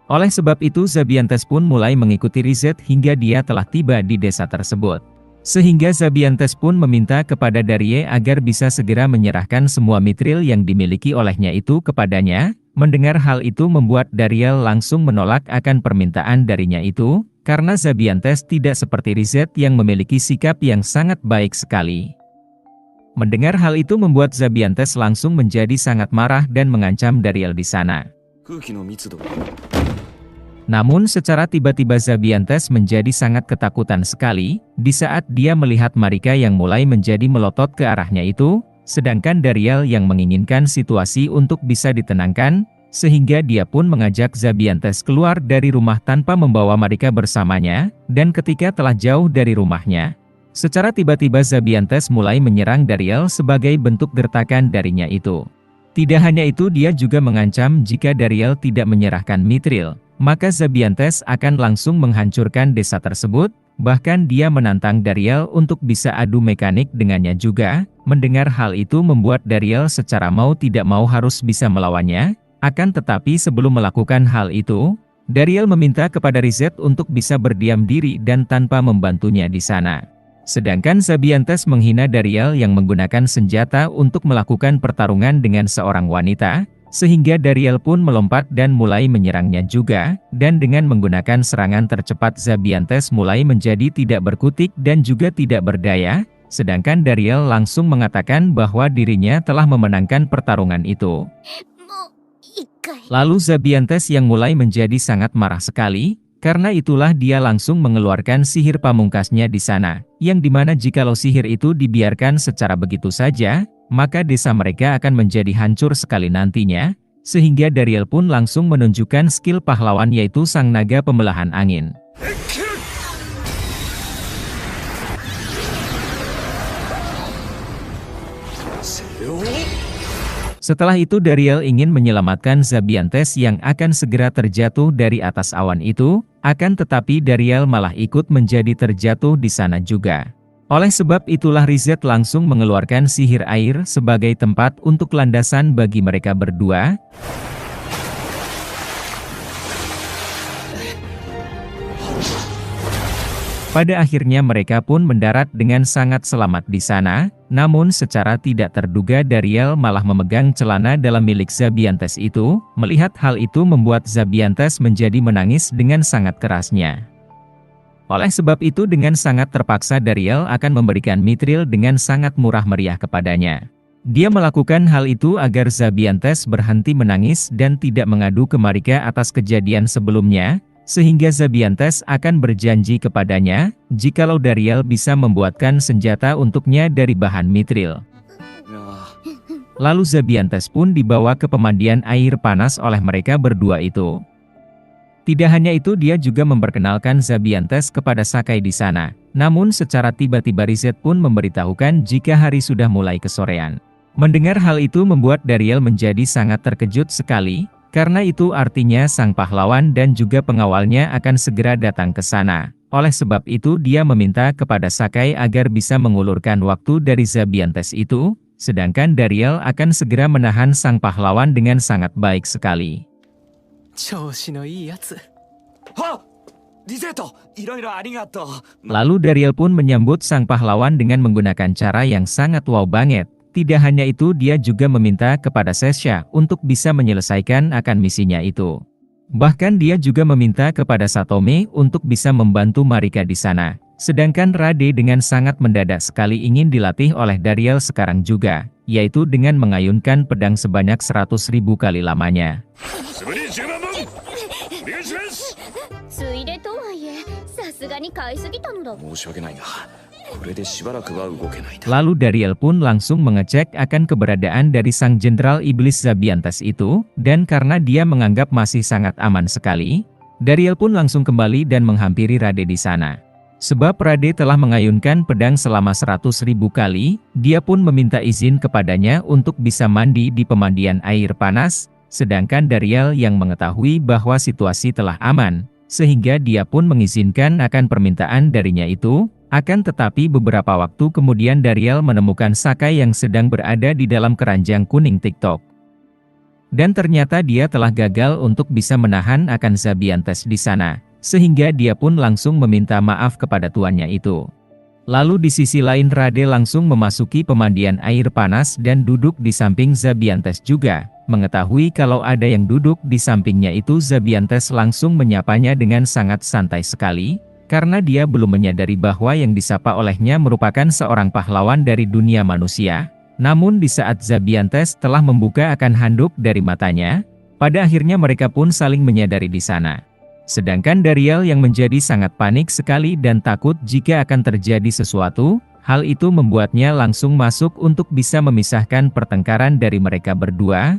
Oleh sebab itu Zabiantes pun mulai mengikuti Rizet hingga dia telah tiba di desa tersebut. Sehingga Zabiantes pun meminta kepada Darie agar bisa segera menyerahkan semua Mithril yang dimiliki olehnya itu kepadanya. Mendengar hal itu membuat Dariel langsung menolak akan permintaan darinya itu, karena Zabiantes tidak seperti Rizet yang memiliki sikap yang sangat baik sekali. Mendengar hal itu membuat Zabiantes langsung menjadi sangat marah dan mengancam Dariel di sana. 空気の密度。 Namun secara tiba-tiba Zabiantes menjadi sangat ketakutan sekali, di saat dia melihat Marika yang mulai menjadi melotot ke arahnya itu, sedangkan Dariel yang menginginkan situasi untuk bisa ditenangkan, sehingga dia pun mengajak Zabiantes keluar dari rumah tanpa membawa Marika bersamanya, dan ketika telah jauh dari rumahnya, secara tiba-tiba Zabiantes mulai menyerang Dariel sebagai bentuk gertakan darinya itu. Tidak hanya itu, dia juga mengancam jika Dariel tidak menyerahkan Mithril, maka Zabiantes akan langsung menghancurkan desa tersebut, bahkan dia menantang Dariel untuk bisa adu mekanik dengannya juga. Mendengar hal itu membuat Dariel secara mau tidak mau harus bisa melawannya, akan tetapi sebelum melakukan hal itu, Dariel meminta kepada Rizet untuk bisa berdiam diri dan tanpa membantunya di sana. Sedangkan Zabiantes menghina Dariel yang menggunakan senjata untuk melakukan pertarungan dengan seorang wanita, sehingga Dariel pun melompat dan mulai menyerangnya juga, dan dengan menggunakan serangan tercepat Zabiantes mulai menjadi tidak berkutik dan juga tidak berdaya, sedangkan Dariel langsung mengatakan bahwa dirinya telah memenangkan pertarungan itu. もう一回。 Lalu Zabiantes yang mulai menjadi sangat marah sekali, karena itulah dia langsung mengeluarkan sihir pamungkasnya di sana, yang dimana jikalau sihir itu dibiarkan secara begitu saja, maka desa mereka akan menjadi hancur sekali nantinya, sehingga Dariel pun langsung menunjukkan skill pahlawan yaitu sang naga pembelahan angin. Setelah itu Dariel ingin menyelamatkan Zabiantes yang akan segera terjatuh dari atas awan itu, akan tetapi Dariel malah ikut menjadi terjatuh di sana juga. Oleh sebab itulah Rizet langsung mengeluarkan sihir air sebagai tempat untuk landasan bagi mereka berdua. Pada akhirnya mereka pun mendarat dengan sangat selamat di sana, namun secara tidak terduga Dariel malah memegang celana dalam milik Zabiantes itu. Melihat hal itu membuat Zabiantes menjadi menangis dengan sangat kerasnya. Oleh sebab itu dengan sangat terpaksa Dariel akan memberikan Mithril dengan sangat murah meriah kepadanya. Dia melakukan hal itu agar Zabiantes berhenti menangis dan tidak mengadu ke Marika atas kejadian sebelumnya, sehingga Zabiantes akan berjanji kepadanya, jikalau Dariel bisa membuatkan senjata untuknya dari bahan Mithril. Lalu Zabiantes pun dibawa ke pemandian air panas oleh mereka berdua itu. Tidak hanya itu, dia juga memperkenalkan Zabiantes kepada Sakai di sana. Namun secara tiba-tiba Rizet pun memberitahukan jika hari sudah mulai kesorean. Mendengar hal itu membuat Dariel menjadi sangat terkejut sekali, karena itu artinya sang pahlawan dan juga pengawalnya akan segera datang ke sana. Oleh sebab itu dia meminta kepada Sakai agar bisa mengulurkan waktu dari Zabiantes itu, sedangkan Dariel akan segera menahan sang pahlawan dengan sangat baik sekali. Lalu Dariel pun menyambut sang pahlawan dengan menggunakan cara yang sangat wow banget. Tidak hanya itu, dia juga meminta kepada Sesha untuk bisa menyelesaikan akan misinya itu. Bahkan dia juga meminta kepada Satome untuk bisa membantu Marika di sana. Sedangkan Rade dengan sangat mendadak sekali ingin dilatih oleh Dariel sekarang juga, yaitu dengan mengayunkan pedang sebanyak 100.000 kali lamanya. Lalu Dariel pun langsung mengecek akan keberadaan dari sang Jenderal Iblis Zabiantes itu, dan karena dia menganggap masih sangat aman sekali, Dariel pun langsung kembali dan menghampiri Rade di sana. Sebab Rade telah mengayunkan pedang selama 100.000 kali, dia pun meminta izin kepadanya untuk bisa mandi di pemandian air panas, sedangkan Dariel yang mengetahui bahwa situasi telah aman, sehingga dia pun mengizinkan akan permintaan darinya itu. Akan tetapi beberapa waktu kemudian Dariel menemukan Sakai yang sedang berada di dalam keranjang kuning TikTok. Dan ternyata dia telah gagal untuk bisa menahan akan Zabiantes di sana, sehingga dia pun langsung meminta maaf kepada tuannya itu. Lalu di sisi lain Rade langsung memasuki pemandian air panas dan duduk di samping Zabiantes juga. Mengetahui kalau ada yang duduk di sampingnya itu, Zabiantes langsung menyapanya dengan sangat santai sekali, karena dia belum menyadari bahwa yang disapa olehnya merupakan seorang pahlawan dari dunia manusia. Namun di saat Zabiantes telah membuka akan handuk dari matanya, pada akhirnya mereka pun saling menyadari di sana. Sedangkan Dariel yang menjadi sangat panik sekali dan takut jika akan terjadi sesuatu, hal itu membuatnya langsung masuk untuk bisa memisahkan pertengkaran dari mereka berdua.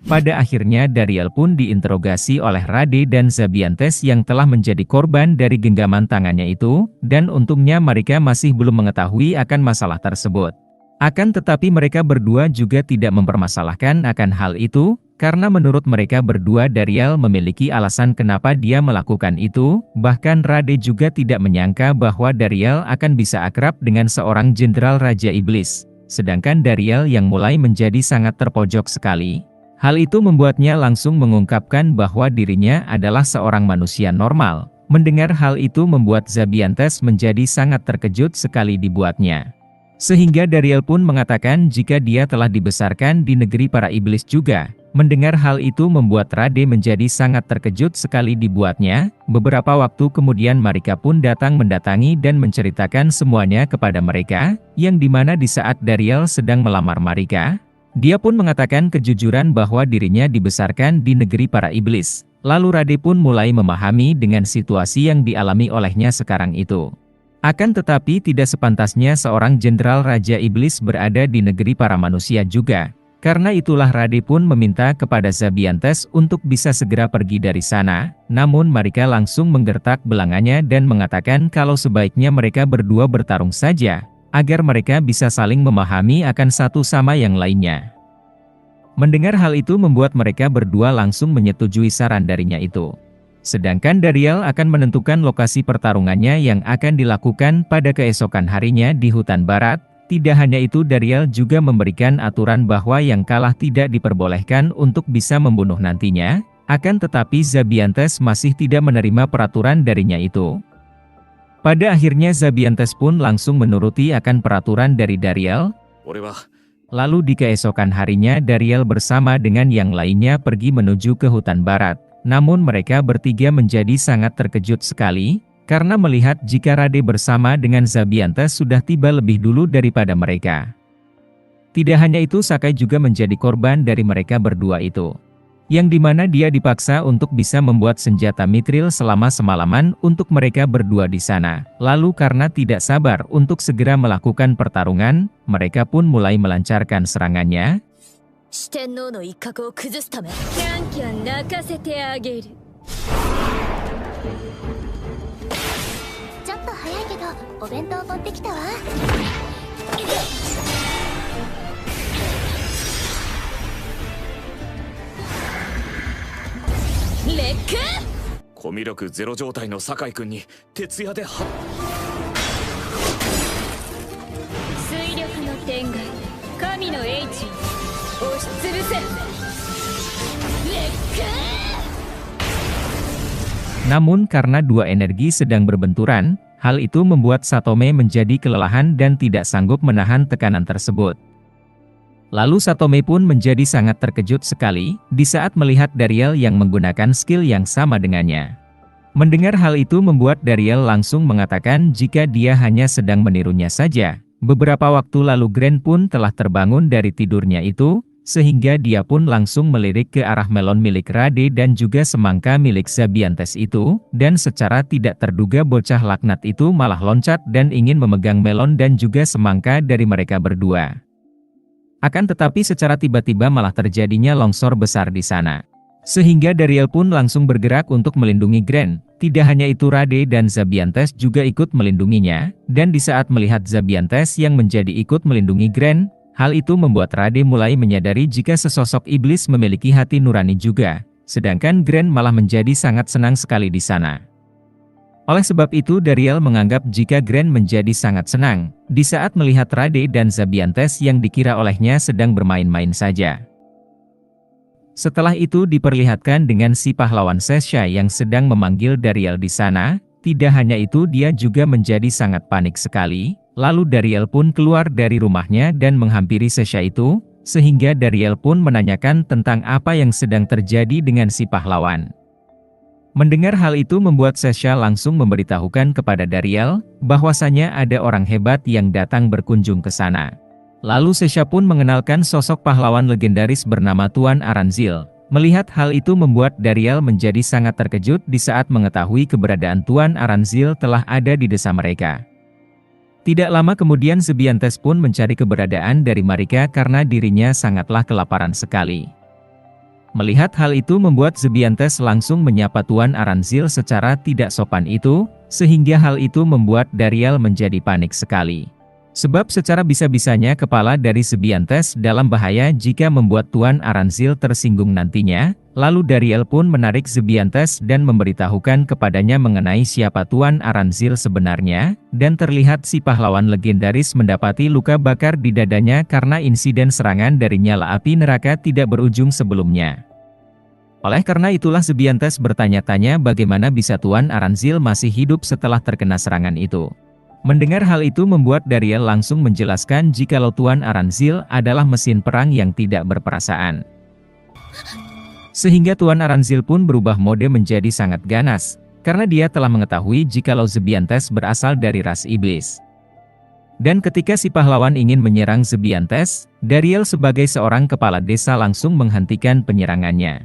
Pada akhirnya Dariel pun diinterogasi oleh Rade dan Zabiantes yang telah menjadi korban dari genggaman tangannya itu, dan untungnya Marika masih belum mengetahui akan masalah tersebut. Akan tetapi mereka berdua juga tidak mempermasalahkan akan hal itu, karena menurut mereka berdua Dariel memiliki alasan kenapa dia melakukan itu, bahkan Rade juga tidak menyangka bahwa Dariel akan bisa akrab dengan seorang Jenderal Raja Iblis, sedangkan Dariel yang mulai menjadi sangat terpojok sekali. Hal itu membuatnya langsung mengungkapkan bahwa dirinya adalah seorang manusia normal. Mendengar hal itu membuat Zabiantes menjadi sangat terkejut sekali dibuatnya. Sehingga Dariel pun mengatakan jika dia telah dibesarkan di negeri para iblis juga. Mendengar hal itu membuat Rade menjadi sangat terkejut sekali dibuatnya. Beberapa waktu kemudian Marika pun datang mendatangi dan menceritakan semuanya kepada mereka, yang dimana di saat Dariel sedang melamar Marika, dia pun mengatakan kejujuran bahwa dirinya dibesarkan di negeri para iblis. Lalu Rade pun mulai memahami dengan situasi yang dialami olehnya sekarang itu. Akan tetapi tidak sepantasnya seorang Jenderal Raja Iblis berada di negeri para manusia juga. Karena itulah Rade pun meminta kepada Zabiantes untuk bisa segera pergi dari sana, namun Marika langsung menggertak belangannya dan mengatakan kalau sebaiknya mereka berdua bertarung saja, agar mereka bisa saling memahami akan satu sama yang lainnya. Mendengar hal itu membuat mereka berdua langsung menyetujui saran darinya itu. Sedangkan Dariel akan menentukan lokasi pertarungannya yang akan dilakukan pada keesokan harinya di hutan barat. Tidak hanya itu, Dariel juga memberikan aturan bahwa yang kalah tidak diperbolehkan untuk bisa membunuh nantinya, akan tetapi Zabiantes masih tidak menerima peraturan darinya itu. Pada akhirnya Zabiantes pun langsung menuruti akan peraturan dari Dariel. Lalu di keesokan harinya Dariel bersama dengan yang lainnya pergi menuju ke hutan barat. Namun mereka bertiga menjadi sangat terkejut sekali, karena melihat jika Rade bersama dengan Zabiantes sudah tiba lebih dulu daripada mereka. Tidak hanya itu, Sakai juga menjadi korban dari mereka berdua itu. Yang dimana dia dipaksa untuk bisa membuat senjata mithril selama semalaman untuk mereka berdua di sana. Lalu karena tidak sabar untuk segera melakukan pertarungan, mereka pun mulai melancarkan serangannya. 四天王の一角を崩すためキャンキャン泣かせてあげる。ちょっと早いけどお弁当持ってきたわ。レックコミュ力ゼロ状態の酒井君に徹夜で水力の天外神の英知押しつぶせ。レック。 Namun karena dua energi sedang berbenturan, hal itu membuat Satome menjadi kelelahan dan tidak sanggup menahan tekanan tersebut. Lalu Satome pun menjadi sangat terkejut sekali di saat melihat Dariel yang menggunakan skill yang sama dengannya. Mendengar hal itu membuat Dariel langsung mengatakan jika dia hanya sedang menirunya saja. Beberapa waktu lalu Gren pun telah terbangun dari tidurnya itu, sehingga dia pun langsung melirik ke arah melon milik Rade dan juga semangka milik Zabiantes itu, dan secara tidak terduga bocah laknat itu malah loncat dan ingin memegang melon dan juga semangka dari mereka berdua. Akan tetapi secara tiba-tiba malah terjadinya longsor besar di sana. Sehingga Dariel pun langsung bergerak untuk melindungi Gren. Tidak hanya itu, Rade dan Zabiantes juga ikut melindunginya, dan di saat melihat Zabiantes yang menjadi ikut melindungi Gren, hal itu membuat Rade mulai menyadari jika sesosok iblis memiliki hati nurani juga, sedangkan Gren malah menjadi sangat senang sekali di sana. Oleh sebab itu Dariel menganggap jika Gren menjadi sangat senang, di saat melihat Rade dan Zabiantes yang dikira olehnya sedang bermain-main saja. Setelah itu diperlihatkan dengan si pahlawan Sesha yang sedang memanggil Dariel di sana, tidak hanya itu dia juga menjadi sangat panik sekali. Lalu Dariel pun keluar dari rumahnya dan menghampiri Sesha itu, sehingga Dariel pun menanyakan tentang apa yang sedang terjadi dengan si pahlawan. Mendengar hal itu membuat Sesha langsung memberitahukan kepada Dariel, bahwasanya ada orang hebat yang datang berkunjung ke sana. Lalu Sesha pun mengenalkan sosok pahlawan legendaris bernama Tuan Aranzil. Melihat hal itu membuat Dariel menjadi sangat terkejut di saat mengetahui keberadaan Tuan Aranzil telah ada di desa mereka. Tidak lama kemudian Zabiantes pun mencari keberadaan dari Marika karena dirinya sangatlah kelaparan sekali. Melihat hal itu membuat Zabiantes langsung menyapa Tuan Aranzil secara tidak sopan itu, sehingga hal itu membuat Dariel menjadi panik sekali. Sebab secara bisa-bisanya kepala dari Zabiantes dalam bahaya jika membuat Tuan Aranzil tersinggung nantinya, lalu Dariel pun menarik Zabiantes dan memberitahukan kepadanya mengenai siapa Tuan Aranzil sebenarnya, dan terlihat si pahlawan legendaris mendapati luka bakar di dadanya karena insiden serangan dari nyala api neraka tidak berujung sebelumnya. Oleh karena itulah Zabiantes bertanya-tanya bagaimana bisa Tuan Aranzil masih hidup setelah terkena serangan itu. Mendengar hal itu membuat Dariel langsung menjelaskan jikalau Tuan Aranzil adalah mesin perang yang tidak berperasaan. Sehingga Tuan Aranzil pun berubah mode menjadi sangat ganas, karena dia telah mengetahui jikalau Zabiantes berasal dari ras iblis. Dan ketika si pahlawan ingin menyerang Zabiantes, Dariel sebagai seorang kepala desa langsung menghentikan penyerangannya.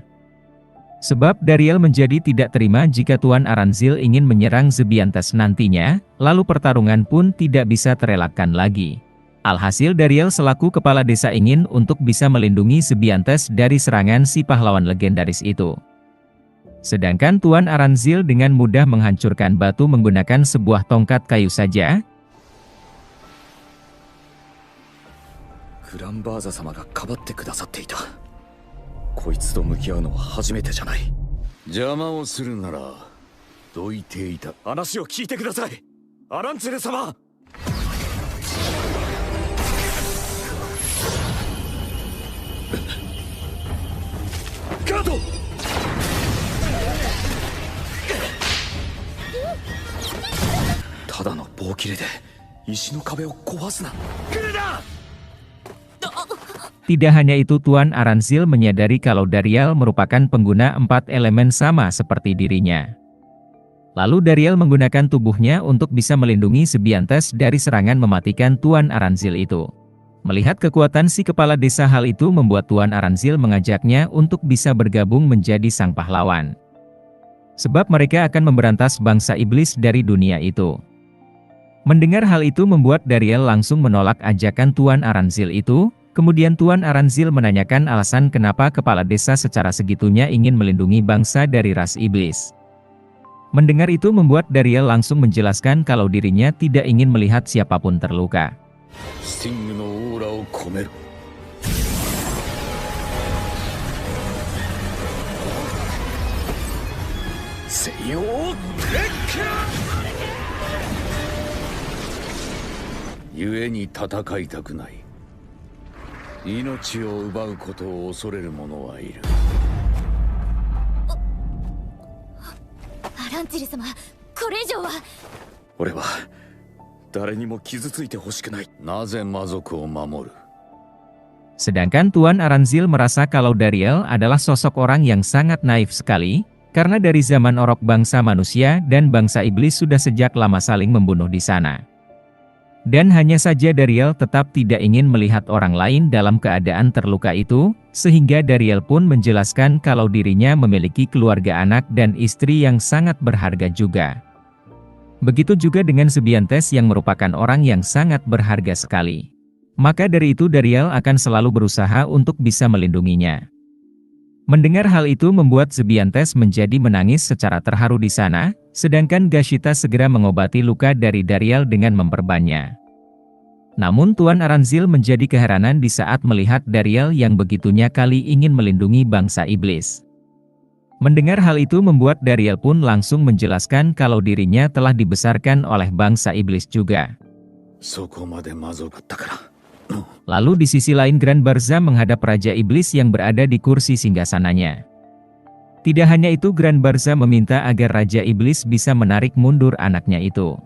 Sebab Dariel menjadi tidak terima jika Tuan Aranzil ingin menyerang Zabiantes nantinya, lalu pertarungan pun tidak bisa terelakkan lagi. Alhasil Dariel selaku kepala desa ingin untuk bisa melindungi Sebiantes dari serangan si pahlawan legendaris itu. Sedangkan Tuan Aranzil dengan mudah menghancurkan batu menggunakan sebuah tongkat kayu saja. グランバーザ様がかばってくださっていた。こいつと向き合うのは初めてじゃない。邪魔をするならどいていた。話を聞いてください、アランツェル様。ガード。ただの棒切れで石の壁を壊すな。グレだ。 Tidak hanya itu, Tuan Aranzil menyadari kalau Dariel merupakan pengguna 4 elemen sama seperti dirinya. Lalu Dariel menggunakan tubuhnya untuk bisa melindungi Sebiantes dari serangan mematikan Tuan Aranzil itu. Melihat kekuatan si kepala desa, hal itu membuat Tuan Aranzil mengajaknya untuk bisa bergabung menjadi sang pahlawan. Sebab mereka akan memberantas bangsa iblis dari dunia itu. Mendengar hal itu membuat Dariel langsung menolak ajakan Tuan Aranzil itu. Kemudian Tuan Aranzil menanyakan alasan kenapa kepala desa secara segitunya ingin melindungi bangsa dari ras iblis. Mendengar itu membuat Dariel langsung menjelaskan kalau dirinya tidak ingin melihat siapapun terluka. Sedangkan Tuan Aranzil merasa kalau Dariel adalah sosok orang yang sangat naif sekali, karena dari zaman orok bangsa manusia dan bangsa iblis sudah sejak lama saling membunuh di sana. Dan hanya saja Dariel tetap tidak ingin melihat orang lain dalam keadaan terluka itu, sehingga Dariel pun menjelaskan kalau dirinya memiliki keluarga anak dan istri yang sangat berharga juga. Begitu juga dengan Sebiantes yang merupakan orang yang sangat berharga sekali. Maka dari itu Dariel akan selalu berusaha untuk bisa melindunginya. Mendengar hal itu membuat Sebiantes menjadi menangis secara terharu di sana, sedangkan Gashita segera mengobati luka dari Dariel dengan memperbannya. Namun Tuan Aranzil menjadi keheranan di saat melihat Dariel yang begitunya kali ingin melindungi bangsa iblis. Mendengar hal itu membuat Dariel pun langsung menjelaskan kalau dirinya telah dibesarkan oleh bangsa iblis juga. Lalu di sisi lain Grand Barza menghadap Raja Iblis yang berada di kursi singgasananya. Tidak hanya itu, Grand Barza meminta agar Raja Iblis bisa menarik mundur anaknya itu.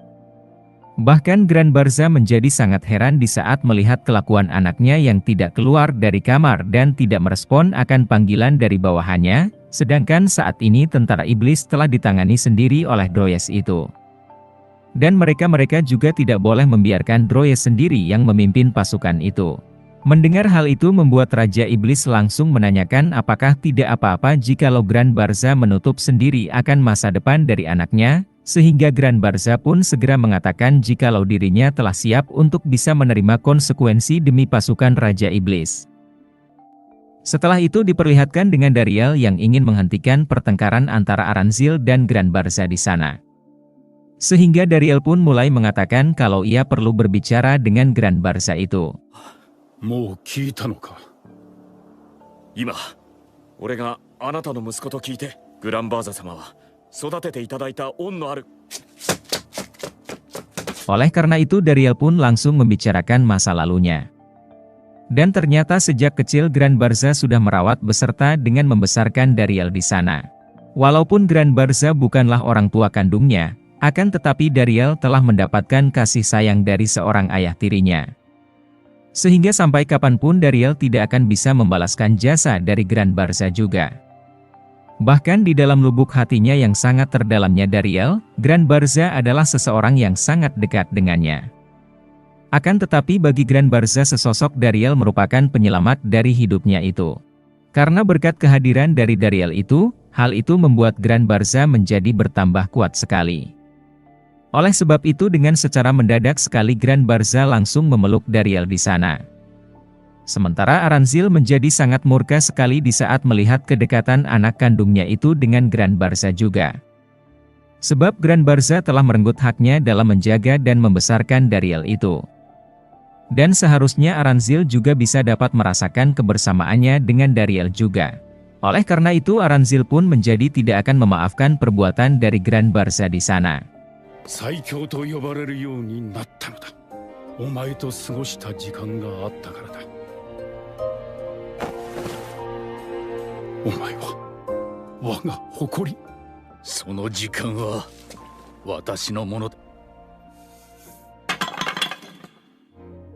Bahkan Grand Barza menjadi sangat heran di saat melihat kelakuan anaknya yang tidak keluar dari kamar dan tidak merespon akan panggilan dari bawahannya, sedangkan saat ini tentara iblis telah ditangani sendiri oleh Droyes itu. Dan mereka juga tidak boleh membiarkan Droyes sendiri yang memimpin pasukan itu. Mendengar hal itu membuat Raja Iblis langsung menanyakan apakah tidak apa-apa jikalau Grand Barza menutup sendiri akan masa depan dari anaknya, sehingga Grand Barza pun segera mengatakan jikalau dirinya telah siap untuk bisa menerima konsekuensi demi pasukan Raja Iblis. Setelah itu diperlihatkan dengan Dariel yang ingin menghentikan pertengkaran antara Aranzil dan Grand Barza di sana. Sehingga Dariel pun mulai mengatakan kalau ia perlu berbicara dengan Grand Barza itu. Oleh karena itu Dariel pun langsung membicarakan masa lalunya. Dan ternyata sejak kecil Grand Barza sudah merawat beserta dengan membesarkan Dariel di sana. Walaupun Grand Barza bukanlah orang tua kandungnya, akan tetapi Dariel telah mendapatkan kasih sayang dari seorang ayah tirinya. Sehingga sampai kapanpun Dariel tidak akan bisa membalaskan jasa dari Grand Barza juga. Bahkan di dalam lubuk hatinya yang sangat terdalamnya Dariel, Grand Barza adalah seseorang yang sangat dekat dengannya. Akan tetapi bagi Grand Barza sesosok Dariel merupakan penyelamat dari hidupnya itu. Karena berkat kehadiran dari Dariel itu, hal itu membuat Grand Barza menjadi bertambah kuat sekali. Oleh sebab itu dengan secara mendadak sekali Grand Barza langsung memeluk Dariel di sana. Sementara Aranzil menjadi sangat murka sekali di saat melihat kedekatan anak kandungnya itu dengan Grand Barza juga. Sebab Grand Barza telah merenggut haknya dalam menjaga dan membesarkan Dariel itu. Dan seharusnya Aranzil juga bisa dapat merasakan kebersamaannya dengan Dariel juga. Oleh karena itu Aranzil pun menjadi tidak akan memaafkan perbuatan dari Grand Barza di sana. 最強と呼ばれるようになったのだ。お前と過ごした時間があったからだ。お前は我が誇り。その時間は私のものだ。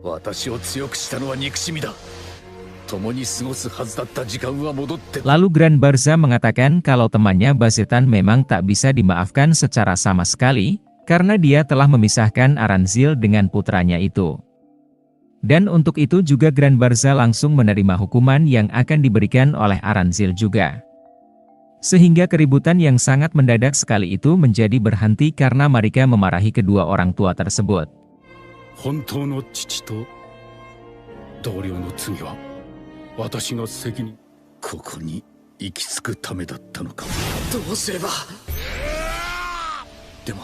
私を強くしたのは憎しみだ。共に過ごすはずだった時間は戻って。 Lalu Grand Barza mengatakan kalau temannya Bazetan memang tak bisa dimaafkan secara sama sekali, karena dia telah memisahkan Aranzil dengan putranya itu. Dan untuk itu juga Grand Barza langsung menerima hukuman yang akan diberikan oleh Aranzil juga. Sehingga keributan yang sangat mendadak sekali itu menjadi berhenti karena mereka memarahi kedua orang tua tersebut. 本当の父と同僚の罪は私が責任。ここに行き着くためだったのか。どうすれば。でも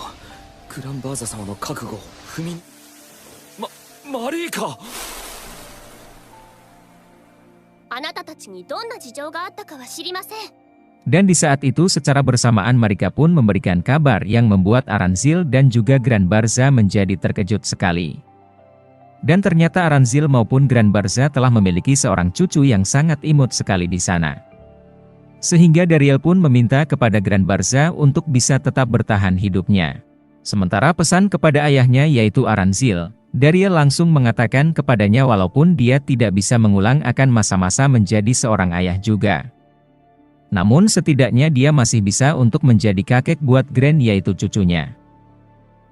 グランバーザ様の覚悟を踏みマリーカ。あなたたちにどんな事情があったかは知りません。 Dan di saat itu secara bersamaan mereka pun memberikan kabar yang membuat Aranzil dan juga Grand Barza menjadi terkejut sekali. Dan ternyata Aranzil maupun Grand Barza telah memiliki seorang cucu yang sangat imut sekali di sana. Sehingga Dariel pun meminta kepada Grand Barza untuk bisa tetap bertahan hidupnya. Sementara pesan kepada ayahnya yaitu Aranzil, Dariel langsung mengatakan kepadanya walaupun dia tidak bisa mengulang akan masa-masa menjadi seorang ayah juga. Namun setidaknya dia masih bisa untuk menjadi kakek buat Grand yaitu cucunya.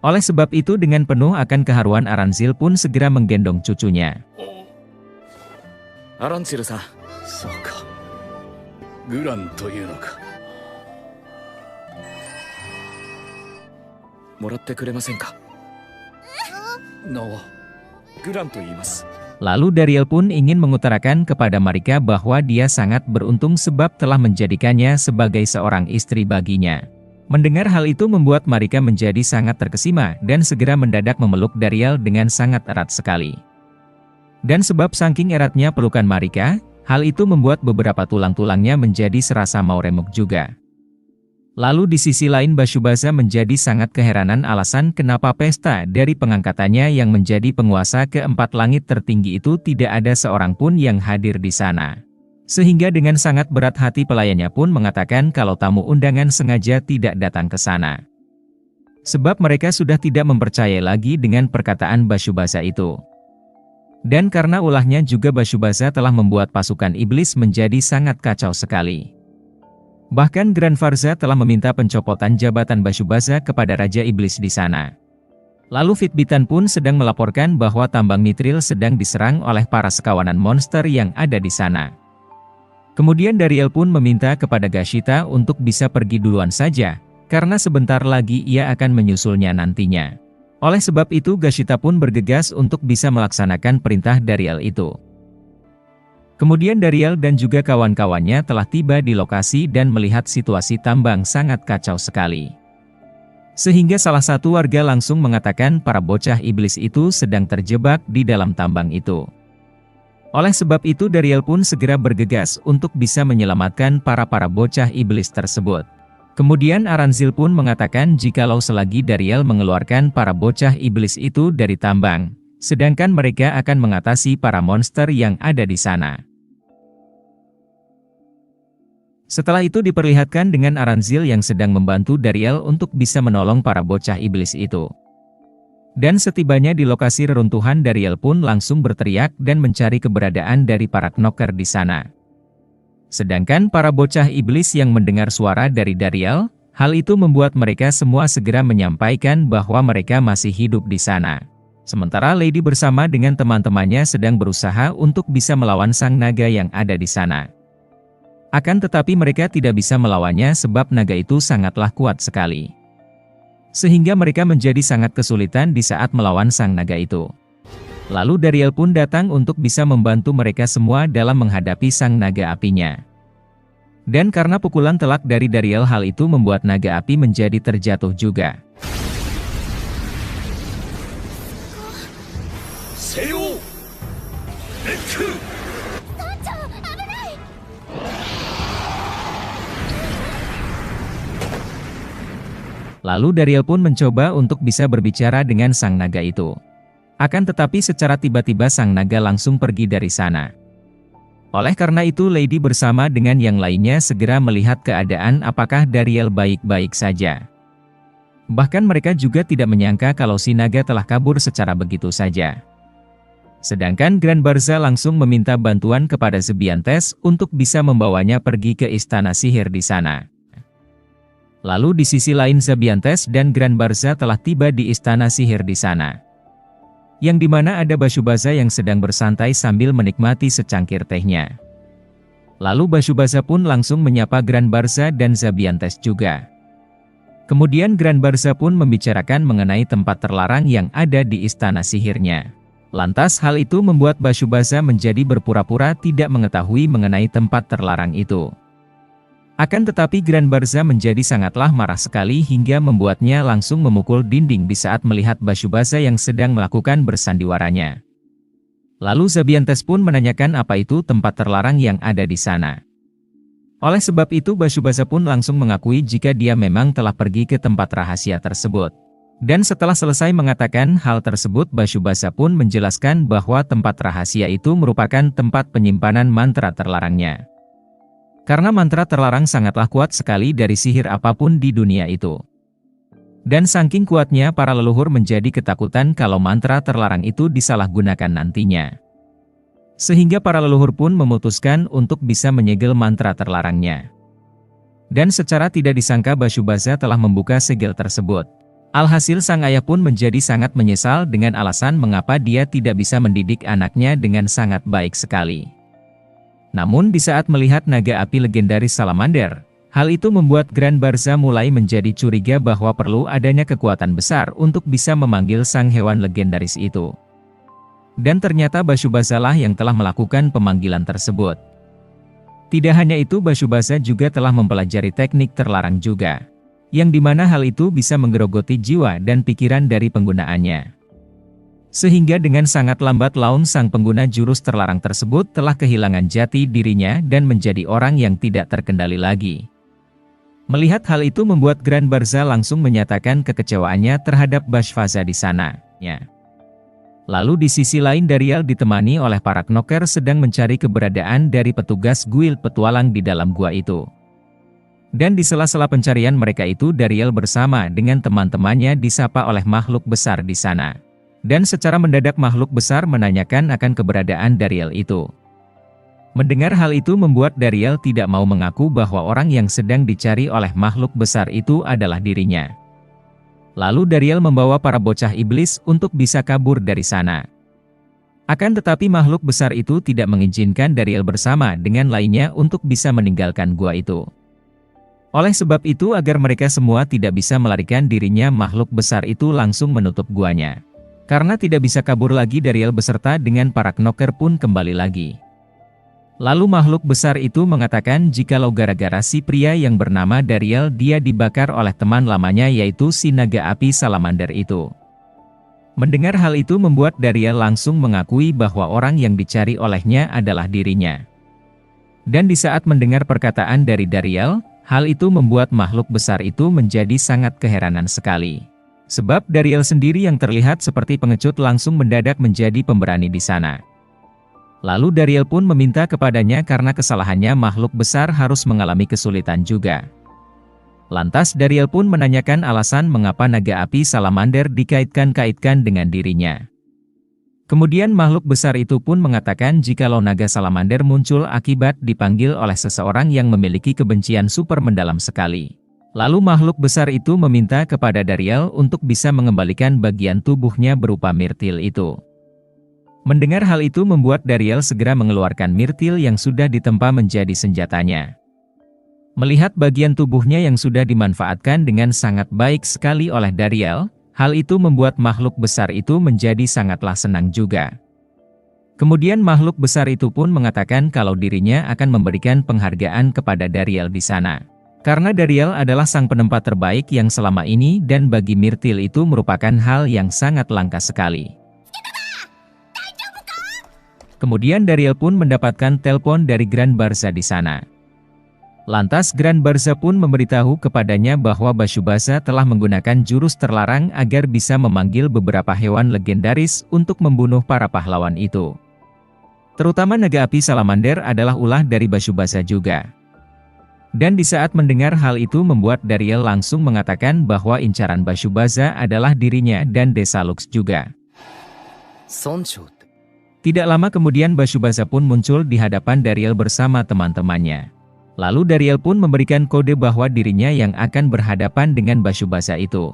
Oleh sebab itu dengan penuh akan keharuan Aranzil pun segera menggendong cucunya. アランツィルさん。そうか。グランというのか。もらってくれませんか。のグランと言います。 Lalu Dariel pun ingin mengutarakan kepada mereka bahwa dia sangat beruntung sebab telah menjadikannya sebagai seorang istri baginya. Mendengar hal itu membuat mereka menjadi sangat terkesima dan segera mendadak memeluk Dariel dengan sangat erat sekali. Dan sebab saking eratnya pelukan mereka, hal itu membuat beberapa tulang-tulangnya menjadi serasa mau remuk juga. Lalu di sisi lain Bashubaza menjadi sangat keheranan alasan kenapa pesta dari pengangkatannya yang menjadi penguasa keempat langit tertinggi itu tidak ada seorang pun yang hadir di sana. Sehingga dengan sangat berat hati pelayannya pun mengatakan kalau tamu undangan sengaja tidak datang ke sana. Sebab mereka sudah tidak mempercayai lagi dengan perkataan Bashubaza itu. Dan karena ulahnya juga Bashubaza telah membuat pasukan iblis menjadi sangat kacau sekali. Bahkan Grand Barza telah meminta pencopotan jabatan Bashubaza kepada Raja Iblis di sana. Lalu Fitbitan pun sedang melaporkan bahwa tambang Mithril sedang diserang oleh para sekawanan monster yang ada di sana. Kemudian Dariel pun meminta kepada Gashita untuk bisa pergi duluan saja, karena sebentar lagi ia akan menyusulnya nantinya. Oleh sebab itu Gashita pun bergegas untuk bisa melaksanakan perintah Dariel itu. Kemudian Dariel dan juga kawan-kawannya telah tiba di lokasi dan melihat situasi tambang sangat kacau sekali. Sehingga salah satu warga langsung mengatakan para bocah iblis itu sedang terjebak di dalam tambang itu. Oleh sebab itu Dariel pun segera bergegas untuk bisa menyelamatkan para bocah iblis tersebut. Kemudian Aranzil pun mengatakan jikalau selagi Dariel mengeluarkan para bocah iblis itu dari tambang, sedangkan mereka akan mengatasi para monster yang ada di sana. Setelah itu diperlihatkan dengan Aranzil yang sedang membantu Dariel untuk bisa menolong para bocah iblis itu. Dan setibanya di lokasi reruntuhan Dariel pun langsung berteriak dan mencari keberadaan dari para knocker di sana. Sedangkan para bocah iblis yang mendengar suara dari Dariel, hal itu membuat mereka semua segera menyampaikan bahwa mereka masih hidup di sana. Sementara Lady bersama dengan teman-temannya sedang berusaha untuk bisa melawan sang naga yang ada di sana. Akan tetapi mereka tidak bisa melawannya sebab naga itu sangatlah kuat sekali. Sehingga mereka menjadi sangat kesulitan di saat melawan sang naga itu. Lalu Dariel pun datang untuk bisa membantu mereka semua dalam menghadapi sang naga apinya. Dan karena pukulan telak dari Dariel, hal itu membuat naga api menjadi terjatuh juga. Lalu Dariel pun mencoba untuk bisa berbicara dengan sang naga itu. Akan tetapi secara tiba-tiba sang naga langsung pergi dari sana. Oleh karena itu Lady bersama dengan yang lainnya segera melihat keadaan apakah Dariel baik-baik saja. Bahkan mereka juga tidak menyangka kalau si naga telah kabur secara begitu saja. Sedangkan Grand Barza langsung meminta bantuan kepada Zebiantes untuk bisa membawanya pergi ke istana sihir di sana. Lalu di sisi lain Zebiantes dan Grand Barza telah tiba di istana sihir di sana. Yang dimana ada Bashubaza yang sedang bersantai sambil menikmati secangkir tehnya. Lalu Bashubaza pun langsung menyapa Grand Barza dan Zebiantes juga. Kemudian Grand Barza pun membicarakan mengenai tempat terlarang yang ada di istana sihirnya. Lantas hal itu membuat Bashubaza menjadi berpura-pura tidak mengetahui mengenai tempat terlarang itu. Akan tetapi Grand Barza menjadi sangatlah marah sekali hingga membuatnya langsung memukul dinding di saat melihat Bashubaza yang sedang melakukan bersandiwaranya. Lalu Zebiantes pun menanyakan apa itu tempat terlarang yang ada di sana. Oleh sebab itu Bashubaza pun langsung mengakui jika dia memang telah pergi ke tempat rahasia tersebut. Dan setelah selesai mengatakan hal tersebut, Bashubaza pun menjelaskan bahwa tempat rahasia itu merupakan tempat penyimpanan mantra terlarangnya. Karena mantra terlarang sangatlah kuat sekali dari sihir apapun di dunia itu. Dan saking kuatnya para leluhur menjadi ketakutan kalau mantra terlarang itu disalahgunakan nantinya. Sehingga para leluhur pun memutuskan untuk bisa menyegel mantra terlarangnya. Dan secara tidak disangka Bashubaza telah membuka segel tersebut. Alhasil sang ayah pun menjadi sangat menyesal dengan alasan mengapa dia tidak bisa mendidik anaknya dengan sangat baik sekali. Namun di saat melihat naga api legendaris Salamander, hal itu membuat Grand Barza mulai menjadi curiga bahwa perlu adanya kekuatan besar untuk bisa memanggil sang hewan legendaris itu. Dan ternyata Bashubaza lah yang telah melakukan pemanggilan tersebut. Tidak hanya itu, Bashubaza juga telah mempelajari teknik terlarang juga, yang dimana hal itu bisa menggerogoti jiwa dan pikiran dari penggunaannya. Sehingga dengan sangat lambat laun sang pengguna jurus terlarang tersebut telah kehilangan jati dirinya dan menjadi orang yang tidak terkendali lagi. Melihat hal itu membuat Grand Barza langsung menyatakan kekecewaannya terhadap Bashubaza di sana. Lalu di sisi lain Dariel ditemani oleh para knocker sedang mencari keberadaan dari petugas guild petualang di dalam gua itu. Dan di sela-sela pencarian mereka itu Dariel bersama dengan teman-temannya disapa oleh makhluk besar di sana. Dan secara mendadak makhluk besar menanyakan akan keberadaan Dariel itu. Mendengar hal itu membuat Dariel tidak mau mengaku bahwa orang yang sedang dicari oleh makhluk besar itu adalah dirinya. Lalu Dariel membawa para bocah iblis untuk bisa kabur dari sana. Akan tetapi makhluk besar itu tidak mengizinkan Dariel bersama dengan lainnya untuk bisa meninggalkan gua itu. Oleh sebab itu agar mereka semua tidak bisa melarikan dirinya, makhluk besar itu langsung menutup guanya. Karena tidak bisa kabur lagi, Dariel beserta dengan para knocker pun kembali lagi. Lalu makhluk besar itu mengatakan jikalau gara-gara si pria yang bernama Dariel dia dibakar oleh teman lamanya yaitu si naga api Salamander itu. Mendengar hal itu membuat Dariel langsung mengakui bahwa orang yang dicari olehnya adalah dirinya. Dan di saat mendengar perkataan dari Dariel, hal itu membuat makhluk besar itu menjadi sangat keheranan sekali. Sebab Dariel sendiri yang terlihat seperti pengecut langsung mendadak menjadi pemberani di sana. Lalu Dariel pun meminta kepadanya karena kesalahannya makhluk besar harus mengalami kesulitan juga. Lantas Dariel pun menanyakan alasan mengapa naga api Salamander dikait-kaitkan dengan dirinya. Kemudian makhluk besar itu pun mengatakan jikalau naga Salamander muncul akibat dipanggil oleh seseorang yang memiliki kebencian super mendalam sekali. Lalu makhluk besar itu meminta kepada Dariel untuk bisa mengembalikan bagian tubuhnya berupa mirtil itu. Mendengar hal itu membuat Dariel segera mengeluarkan mirtil yang sudah ditempa menjadi senjatanya. Melihat bagian tubuhnya yang sudah dimanfaatkan dengan sangat baik sekali oleh Dariel, hal itu membuat makhluk besar itu menjadi sangatlah senang juga. Kemudian makhluk besar itu pun mengatakan kalau dirinya akan memberikan penghargaan kepada Dariel di sana. Karena Dariel adalah sang penempat terbaik yang selama ini dan bagi Myrtil itu merupakan hal yang sangat langka sekali. Kemudian Dariel pun mendapatkan telepon dari Grand Barza di sana. Lantas Grand Barza pun memberitahu kepadanya bahwa Bashubasa telah menggunakan jurus terlarang agar bisa memanggil beberapa hewan legendaris untuk membunuh para pahlawan itu. Terutama naga api salamander adalah ulah dari Bashubasa juga. Dan di saat mendengar hal itu membuat Dariel langsung mengatakan bahwa incaran Bashubasa adalah dirinya dan Desa Lux juga. Tidak lama kemudian Bashubasa pun muncul di hadapan Dariel bersama teman-temannya. Lalu Dariel pun memberikan kode bahwa dirinya yang akan berhadapan dengan Bashubasa itu.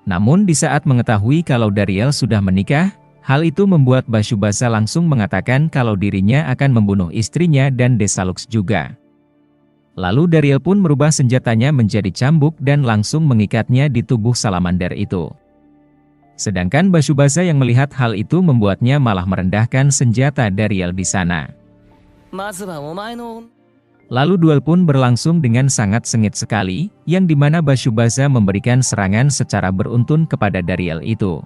Namun di saat mengetahui kalau Dariel sudah menikah, hal itu membuat Bashubasa langsung mengatakan kalau dirinya akan membunuh istrinya dan Desa Lux juga. Lalu Dariel pun merubah senjatanya menjadi cambuk dan langsung mengikatnya di tubuh salamander itu. Sedangkan Bashubasa yang melihat hal itu membuatnya malah merendahkan senjata Dariel di sana. Lalu duel pun berlangsung dengan sangat sengit sekali, yang dimana Bashubasa memberikan serangan secara beruntun kepada Dariel itu.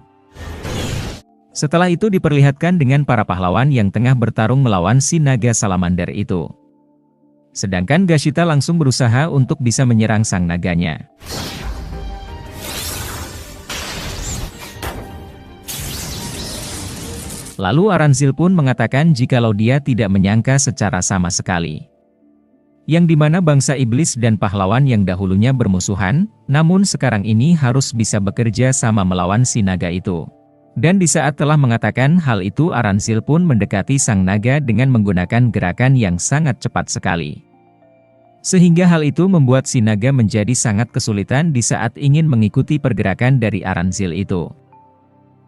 Setelah itu diperlihatkan dengan para pahlawan yang tengah bertarung melawan si naga salamander itu. Sedangkan Gashita langsung berusaha untuk bisa menyerang sang naganya. Lalu Aranzil pun mengatakan jikalau dia tidak menyangka secara sama sekali. Yang dimana bangsa iblis dan pahlawan yang dahulunya bermusuhan, namun sekarang ini harus bisa bekerja sama melawan si naga itu. Dan di saat telah mengatakan hal itu Aranzil pun mendekati sang naga dengan menggunakan gerakan yang sangat cepat sekali. Sehingga hal itu membuat si naga menjadi sangat kesulitan di saat ingin mengikuti pergerakan dari Aranzil itu.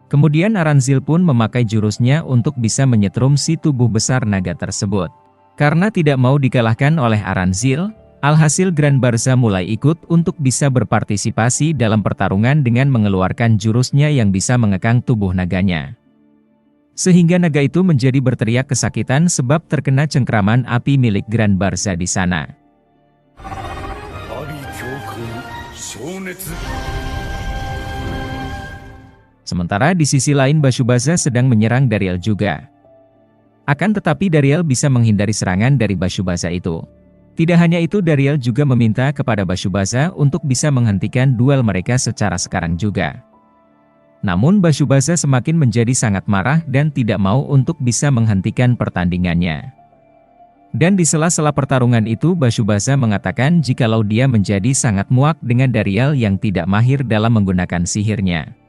Kemudian Aranzil pun memakai jurusnya untuk bisa menyetrum si tubuh besar naga tersebut. Karena tidak mau dikalahkan oleh Aranzil, alhasil Grand Barza mulai ikut untuk bisa berpartisipasi dalam pertarungan dengan mengeluarkan jurusnya yang bisa mengekang tubuh naganya. Sehingga naga itu menjadi berteriak kesakitan sebab terkena cengkraman api milik Grand Barza di sana. Sementara di sisi lain Bashubasa sedang menyerang Dariel juga. Akan tetapi Dariel bisa menghindari serangan dari Bashubasa itu. Tidak hanya itu, Dariel juga meminta kepada Bashubasa untuk bisa menghentikan duel mereka secara sekarang juga. Namun Bashubasa semakin menjadi sangat marah dan tidak mau untuk bisa menghentikan pertandingannya. Dan di sela-sela pertarungan itu Bashubasa mengatakan jikalau dia menjadi sangat muak dengan Dariel yang tidak mahir dalam menggunakan sihirnya.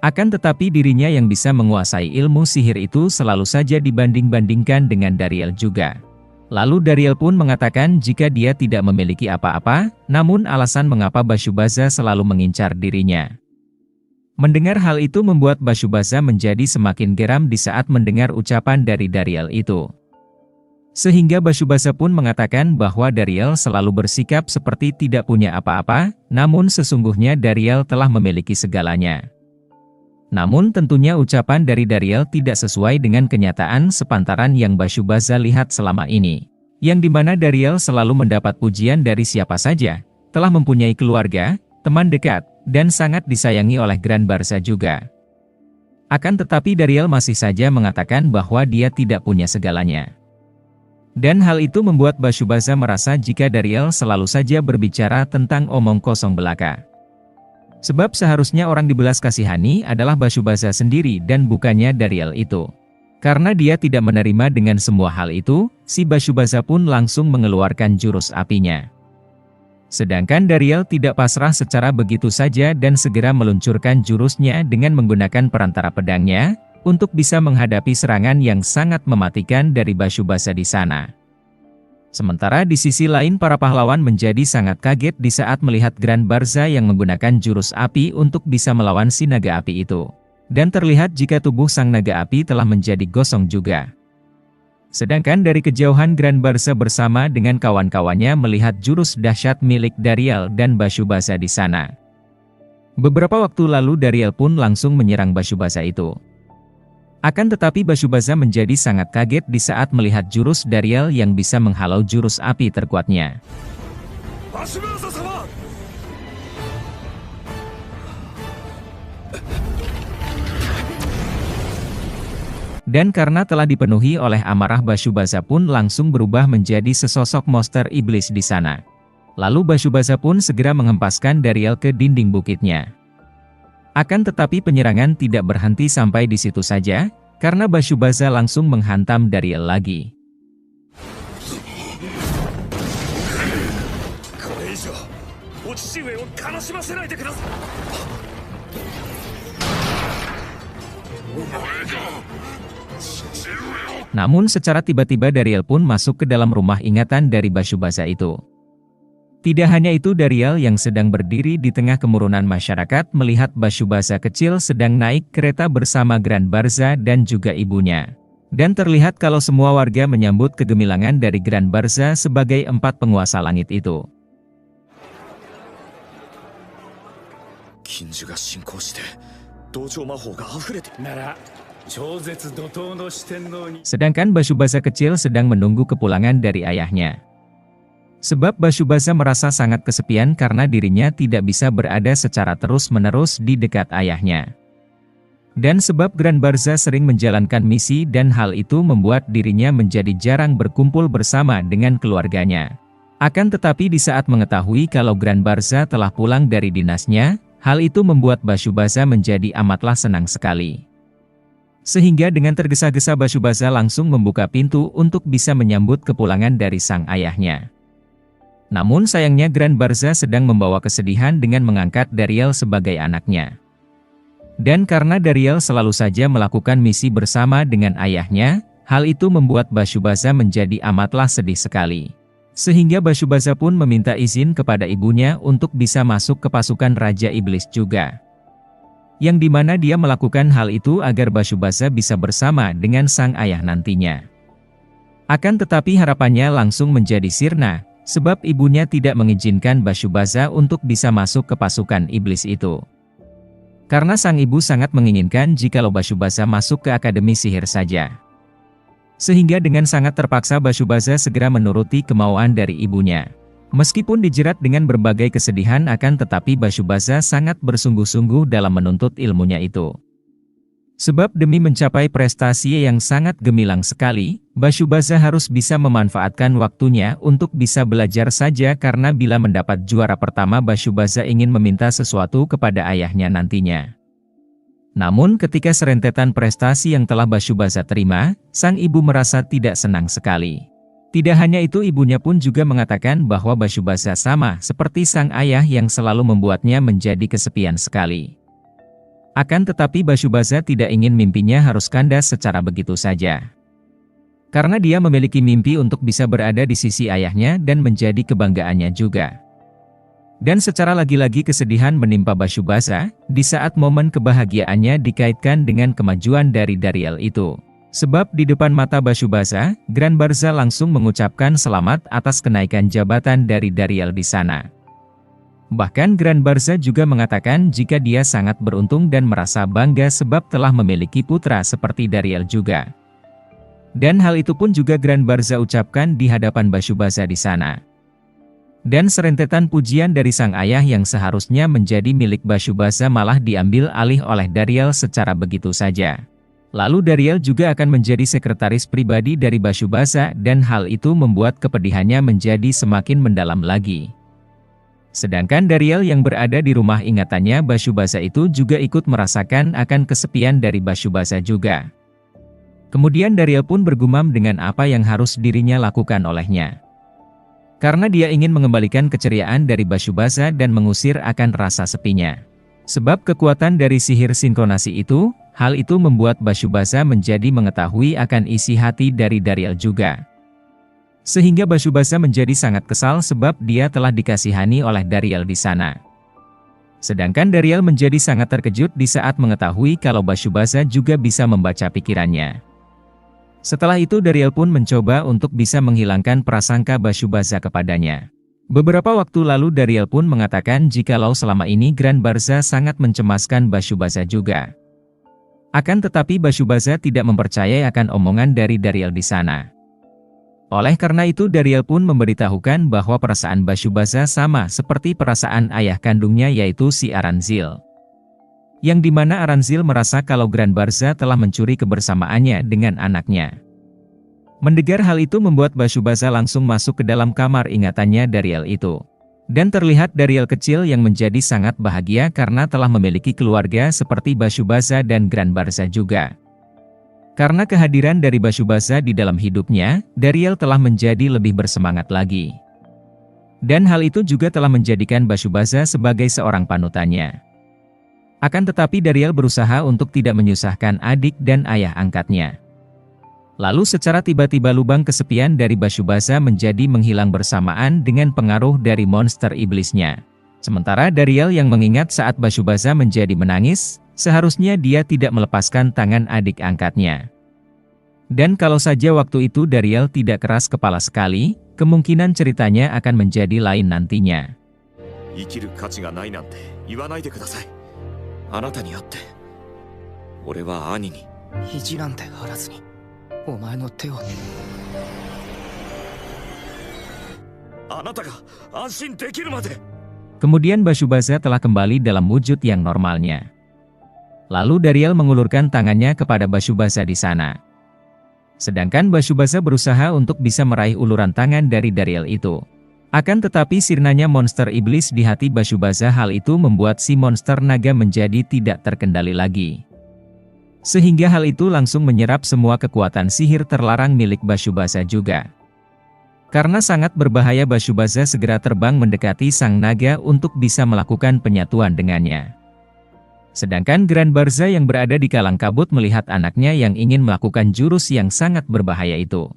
Akan tetapi dirinya yang bisa menguasai ilmu sihir itu selalu saja dibanding-bandingkan dengan Dariel juga. Lalu Dariel pun mengatakan jika dia tidak memiliki apa-apa, namun alasan mengapa Bashubasa selalu mengincar dirinya. Mendengar hal itu membuat Bashubasa menjadi semakin geram di saat mendengar ucapan dari Dariel itu. Sehingga Bashubasa pun mengatakan bahwa Dariel selalu bersikap seperti tidak punya apa-apa, namun sesungguhnya Dariel telah memiliki segalanya. Namun tentunya ucapan dari Dariel tidak sesuai dengan kenyataan sepantaran yang Bashubasa lihat selama ini. Yang dimana Dariel selalu mendapat pujian dari siapa saja, telah mempunyai keluarga, teman dekat, dan sangat disayangi oleh Grand Barza juga. Akan tetapi Dariel masih saja mengatakan bahwa dia tidak punya segalanya. Dan hal itu membuat Bashubasa merasa jika Dariel selalu saja berbicara tentang omong kosong belaka. Sebab seharusnya orang dibelas kasihani adalah Bashubasa sendiri dan bukannya Dariel itu. Karena dia tidak menerima dengan semua hal itu, si Bashubasa pun langsung mengeluarkan jurus apinya. Sedangkan Dariel tidak pasrah secara begitu saja dan segera meluncurkan jurusnya dengan menggunakan perantara pedangnya, untuk bisa menghadapi serangan yang sangat mematikan dari Bashubasa di sana. Sementara di sisi lain para pahlawan menjadi sangat kaget di saat melihat Grand Barza yang menggunakan jurus api untuk bisa melawan si naga api itu. Dan terlihat jika tubuh sang naga api telah menjadi gosong juga. Sedangkan dari kejauhan Grand Barza bersama dengan kawan-kawannya melihat jurus dahsyat milik Dariel dan Bashubasa di sana. Beberapa waktu lalu Dariel pun langsung menyerang Bashubasa itu. Akan tetapi Bashubasa menjadi sangat kaget di saat melihat jurus Dariel yang bisa menghalau jurus api terkuatnya. Dan karena telah dipenuhi oleh amarah, Bashubasa pun langsung berubah menjadi sesosok monster iblis di sana. Lalu Bashubasa pun segera menghempaskan Dariel ke dinding bukitnya. Akan tetapi penyerangan tidak berhenti sampai di situ saja, karena Bashubasa langsung menghantam Dariel lagi. Namun secara tiba-tiba Dariel pun masuk ke dalam rumah ingatan dari Bashubasa itu. Tidak hanya itu, Dariel yang sedang berdiri di tengah kemurunan masyarakat melihat Bashubasa kecil sedang naik kereta bersama Grand Barza dan juga ibunya. Dan terlihat kalau semua warga menyambut kegemilangan dari Grand Barza sebagai 4 penguasa langit itu. Sedangkan Bashubasa kecil sedang menunggu kepulangan dari ayahnya. Sebab Bashubasa merasa sangat kesepian karena dirinya tidak bisa berada secara terus-menerus di dekat ayahnya. Dan sebab Grand Barza sering menjalankan misi dan hal itu membuat dirinya menjadi jarang berkumpul bersama dengan keluarganya. Akan tetapi di saat mengetahui kalau Grand Barza telah pulang dari dinasnya, hal itu membuat Bashubasa menjadi amatlah senang sekali. Sehingga dengan tergesa-gesa Bashubasa langsung membuka pintu untuk bisa menyambut kepulangan dari sang ayahnya. Namun sayangnya Grand Barza sedang membawa kesedihan dengan mengangkat Dariel sebagai anaknya. Dan karena Dariel selalu saja melakukan misi bersama dengan ayahnya, hal itu membuat Bashubasa menjadi amatlah sedih sekali. Sehingga Bashubasa pun meminta izin kepada ibunya untuk bisa masuk ke pasukan Raja Iblis juga. Yang dimana dia melakukan hal itu agar Bashubasa bisa bersama dengan sang ayah nantinya. Akan tetapi harapannya langsung menjadi sirna, sebab ibunya tidak mengizinkan Bashubasa untuk bisa masuk ke pasukan iblis itu. Karena sang ibu sangat menginginkan jikalau Bashubasa masuk ke akademi sihir saja. Sehingga dengan sangat terpaksa Bashubasa segera menuruti kemauan dari ibunya. Meskipun dijerat dengan berbagai kesedihan akan tetapi Bashubasa sangat bersungguh-sungguh dalam menuntut ilmunya itu. Sebab demi mencapai prestasi yang sangat gemilang sekali, Bashubasa harus bisa memanfaatkan waktunya untuk bisa belajar saja karena bila mendapat juara pertama Bashubasa ingin meminta sesuatu kepada ayahnya nantinya. Namun ketika serentetan prestasi yang telah Bashubasa terima, sang ibu merasa tidak senang sekali. Tidak hanya itu, ibunya pun juga mengatakan bahwa Bashubasa sama seperti sang ayah yang selalu membuatnya menjadi kesepian sekali. Akan tetapi Bashubasa tidak ingin mimpinya harus kandas secara begitu saja. Karena dia memiliki mimpi untuk bisa berada di sisi ayahnya dan menjadi kebanggaannya juga. Dan secara lagi-lagi kesedihan menimpa Bashubasa, di saat momen kebahagiaannya dikaitkan dengan kemajuan dari Dariel itu. Sebab di depan mata Bashubasa, Grand Barza langsung mengucapkan selamat atas kenaikan jabatan dari Dariel di sana. Bahkan Grand Barza juga mengatakan jika dia sangat beruntung dan merasa bangga sebab telah memiliki putra seperti Dariel juga. Dan hal itu pun juga Grand Barza ucapkan di hadapan Bashubasa di sana. Dan serentetan pujian dari sang ayah yang seharusnya menjadi milik Bashubasa malah diambil alih oleh Dariel secara begitu saja. Lalu Dariel juga akan menjadi sekretaris pribadi dari Bashubasa dan hal itu membuat kepedihannya menjadi semakin mendalam lagi. Sedangkan Dariel yang berada di rumah ingatannya Bashubasa itu juga ikut merasakan akan kesepian dari Bashubasa juga. Kemudian Dariel pun bergumam dengan apa yang harus dirinya lakukan olehnya. Karena dia ingin mengembalikan keceriaan dari Bashubasa dan mengusir akan rasa sepinya. Sebab kekuatan dari sihir sinkronasi itu, hal itu membuat Bashubasa menjadi mengetahui akan isi hati dari Dariel juga. Sehingga Bashubasa menjadi sangat kesal sebab dia telah dikasihani oleh Dariel di sana. Sedangkan Dariel menjadi sangat terkejut di saat mengetahui kalau Bashubasa juga bisa membaca pikirannya. Setelah itu Dariel pun mencoba untuk bisa menghilangkan prasangka Bashubaza kepadanya. Beberapa waktu lalu Dariel pun mengatakan jikalau selama ini Grand Barza sangat mencemaskan Bashubaza juga. Akan tetapi Bashubaza tidak mempercayai akan omongan dari Dariel di sana. Oleh karena itu Dariel pun memberitahukan bahwa perasaan Bashubaza sama seperti perasaan ayah kandungnya yaitu si Aranzil. Yang dimana Aranzil merasa kalau Grand Barza telah mencuri kebersamaannya dengan anaknya. Mendengar hal itu membuat Bashubaza langsung masuk ke dalam kamar ingatannya Dariel itu. Dan terlihat Dariel kecil yang menjadi sangat bahagia karena telah memiliki keluarga seperti Bashubaza dan Grand Barza juga. Karena kehadiran dari Bashubaza di dalam hidupnya, Dariel telah menjadi lebih bersemangat lagi. Dan hal itu juga telah menjadikan Bashubaza sebagai seorang panutannya. Akan tetapi Dariel berusaha untuk tidak menyusahkan adik dan ayah angkatnya. Lalu secara tiba-tiba lubang kesepian dari Bashubaza menjadi menghilang bersamaan dengan pengaruh dari monster iblisnya. Sementara Dariel yang mengingat saat Bashubaza menjadi menangis, seharusnya dia tidak melepaskan tangan adik angkatnya. Dan kalau saja waktu itu Dariel tidak keras kepala sekali, kemungkinan ceritanya akan menjadi lain nantinya. 生きる価値がないなんて言わないでください。あなたに会って俺は兄に意地なんてあらずにお前の手をあなたが安心できるまで Kemudian Bashubaza telah kembali dalam wujud yang normalnya. Lalu Dariel mengulurkan tangannya kepada Bashubaza di sana. Sedangkan Bashubaza berusaha untuk bisa meraih uluran tangan dari Dariel itu. Akan tetapi sirnanya monster iblis di hati Bashubaza hal itu membuat si monster naga menjadi tidak terkendali lagi. Sehingga hal itu langsung menyerap semua kekuatan sihir terlarang milik Bashubaza juga. Karena sangat berbahaya Bashubaza segera terbang mendekati sang naga untuk bisa melakukan penyatuan dengannya. Sedangkan Grand Barza yang berada di kalang kabut melihat anaknya yang ingin melakukan jurus yang sangat berbahaya itu.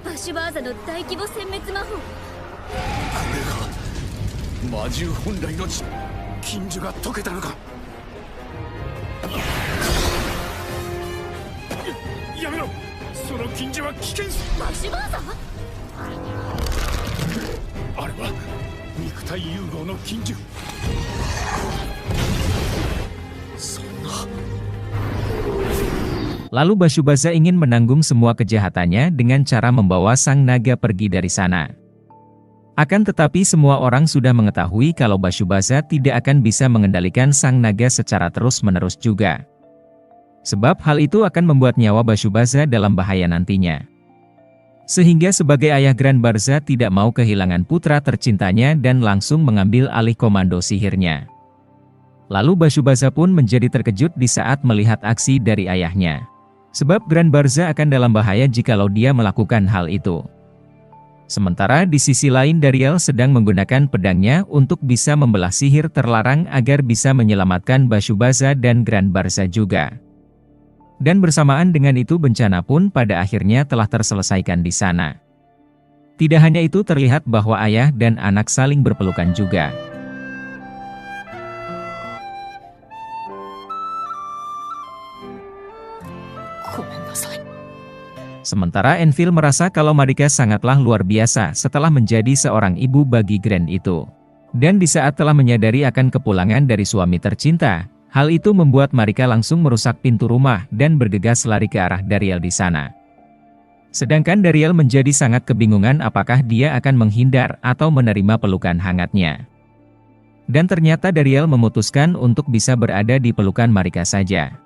バシュバーザの大規模殲滅魔法。魔獣本来の禁呪が解けたのか。やめろ、その禁呪は危険すぎ。バシュバーザ？あれは肉体融合の禁呪。そんな。 Lalu Bashubaza ingin menanggung semua kejahatannya dengan cara membawa sang naga pergi dari sana. Akan tetapi semua orang sudah mengetahui kalau Bashubaza tidak akan bisa mengendalikan sang naga secara terus-menerus juga. Sebab hal itu akan membuat nyawa Bashubaza dalam bahaya nantinya. Sehingga sebagai ayah Grand Barza tidak mau kehilangan putra tercintanya dan langsung mengambil alih komando sihirnya. Lalu Bashubaza pun menjadi terkejut di saat melihat aksi dari ayahnya. Sebab Grand Barza akan dalam bahaya jikalau dia melakukan hal itu. Sementara di sisi lain Dariel sedang menggunakan pedangnya untuk bisa membelah sihir terlarang agar bisa menyelamatkan Bashubaza dan Grand Barza juga. Dan bersamaan dengan itu bencana pun pada akhirnya telah terselesaikan di sana. Tidak hanya itu terlihat bahwa ayah dan anak saling berpelukan juga. Sementara Enfield merasa kalau Marika sangatlah luar biasa setelah menjadi seorang ibu bagi Grand itu. Dan di saat telah menyadari akan kepulangan dari suami tercinta, hal itu membuat Marika langsung merusak pintu rumah dan bergegas lari ke arah Dariel di sana. Sedangkan Dariel menjadi sangat kebingungan apakah dia akan menghindar atau menerima pelukan hangatnya. Dan ternyata Dariel memutuskan untuk bisa berada di pelukan Marika saja.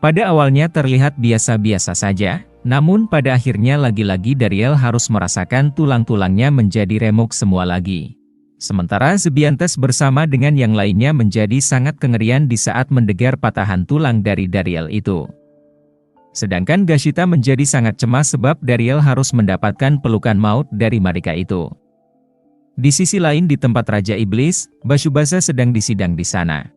Pada awalnya terlihat biasa-biasa saja, namun pada akhirnya lagi-lagi Dariel harus merasakan tulang-tulangnya menjadi remuk semua lagi. Sementara Zebiantes bersama dengan yang lainnya menjadi sangat kengerian di saat mendengar patahan tulang dari Dariel itu. Sedangkan Gashita menjadi sangat cemas sebab Dariel harus mendapatkan pelukan maut dari Marika itu. Di sisi lain di tempat Raja Iblis, Bashubaza sedang disidang di sana.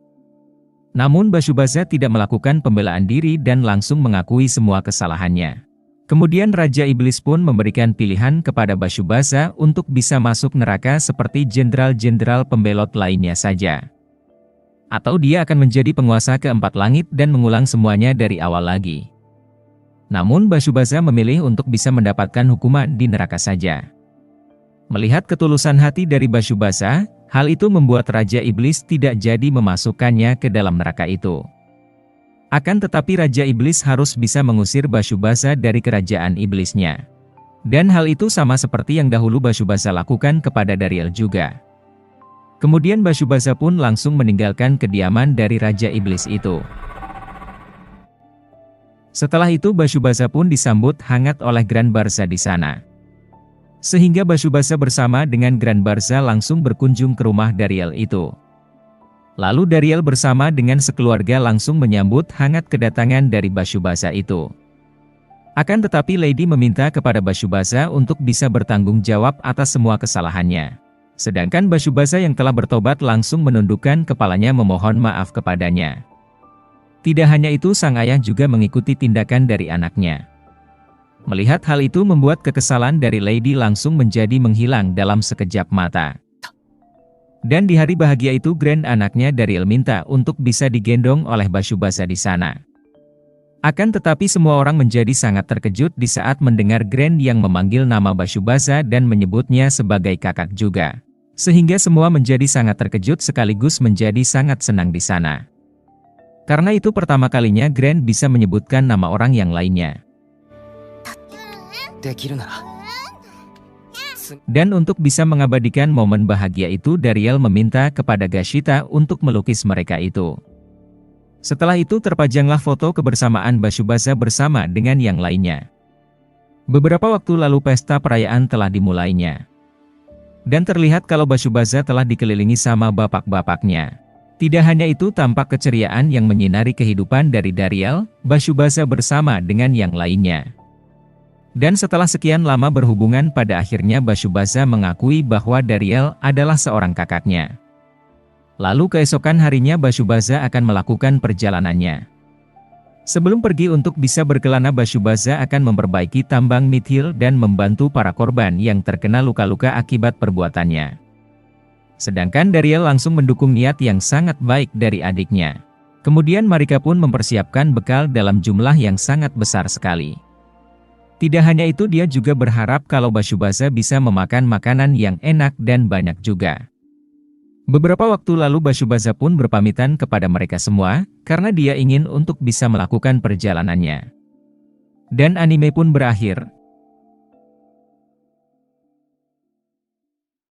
Namun Bashubaza tidak melakukan pembelaan diri dan langsung mengakui semua kesalahannya. Kemudian Raja Iblis pun memberikan pilihan kepada Bashubaza untuk bisa masuk neraka seperti jenderal-jenderal pembelot lainnya saja. Atau dia akan menjadi penguasa keempat langit dan mengulang semuanya dari awal lagi. Namun Basubasa memilih untuk bisa mendapatkan hukuman di neraka saja. Melihat ketulusan hati dari Basubasa, hal itu membuat Raja Iblis tidak jadi memasukkannya ke dalam neraka itu. Akan tetapi Raja Iblis harus bisa mengusir Basubasa dari kerajaan iblisnya. Dan hal itu sama seperti yang dahulu Basubasa lakukan kepada Dariel juga. Kemudian Basubasa pun langsung meninggalkan kediaman dari Raja Iblis itu. Setelah itu Basubasa pun disambut hangat oleh Grand Barza di sana. Sehingga Basubasa bersama dengan Grand Barza langsung berkunjung ke rumah Dariel itu. Lalu Dariel bersama dengan sekeluarga langsung menyambut hangat kedatangan dari Basubasa itu. Akan tetapi Lady meminta kepada Basubasa untuk bisa bertanggung jawab atas semua kesalahannya. Sedangkan Basubasa yang telah bertobat langsung menundukkan kepalanya memohon maaf kepadanya. Tidak hanya itu, sang ayah juga mengikuti tindakan dari anaknya. Melihat hal itu membuat kekesalan dari Lady langsung menjadi menghilang dalam sekejap mata. Dan di hari bahagia itu Grand anaknya Dariel minta untuk bisa digendong oleh Basubasa di sana. Akan tetapi semua orang menjadi sangat terkejut di saat mendengar Grand yang memanggil nama Basubasa dan menyebutnya sebagai kakak juga. Sehingga semua menjadi sangat terkejut sekaligus menjadi sangat senang di sana. Karena itu pertama kalinya Grand bisa menyebutkan nama orang yang lainnya. Dan untuk bisa mengabadikan momen bahagia itu Dariel meminta kepada Gashita untuk melukis mereka itu. Setelah itu terpajanglah foto kebersamaan Basubasa bersama dengan yang lainnya. Beberapa waktu lalu pesta perayaan telah dimulainya. Dan terlihat kalau Basubasa telah dikelilingi sama bapak-bapaknya. Tidak hanya itu, tampak keceriaan yang menyinari kehidupan dari Dariel, Basubasa bersama dengan yang lainnya. Dan setelah sekian lama berhubungan pada akhirnya Basubasa mengakui bahwa Dariel adalah seorang kakaknya. Lalu keesokan harinya Basubasa akan melakukan perjalanannya. Sebelum pergi untuk bisa berkelana, Basubasa akan memperbaiki tambang Mythiel dan membantu para korban yang terkena luka-luka akibat perbuatannya. Sedangkan Dariel langsung mendukung niat yang sangat baik dari adiknya. Kemudian mereka pun mempersiapkan bekal dalam jumlah yang sangat besar sekali. Tidak hanya itu, dia juga berharap kalau Basubasa bisa memakan makanan yang enak dan banyak juga. Beberapa waktu lalu Basubasa pun berpamitan kepada mereka semua, karena dia ingin untuk bisa melakukan perjalanannya. Dan anime pun berakhir,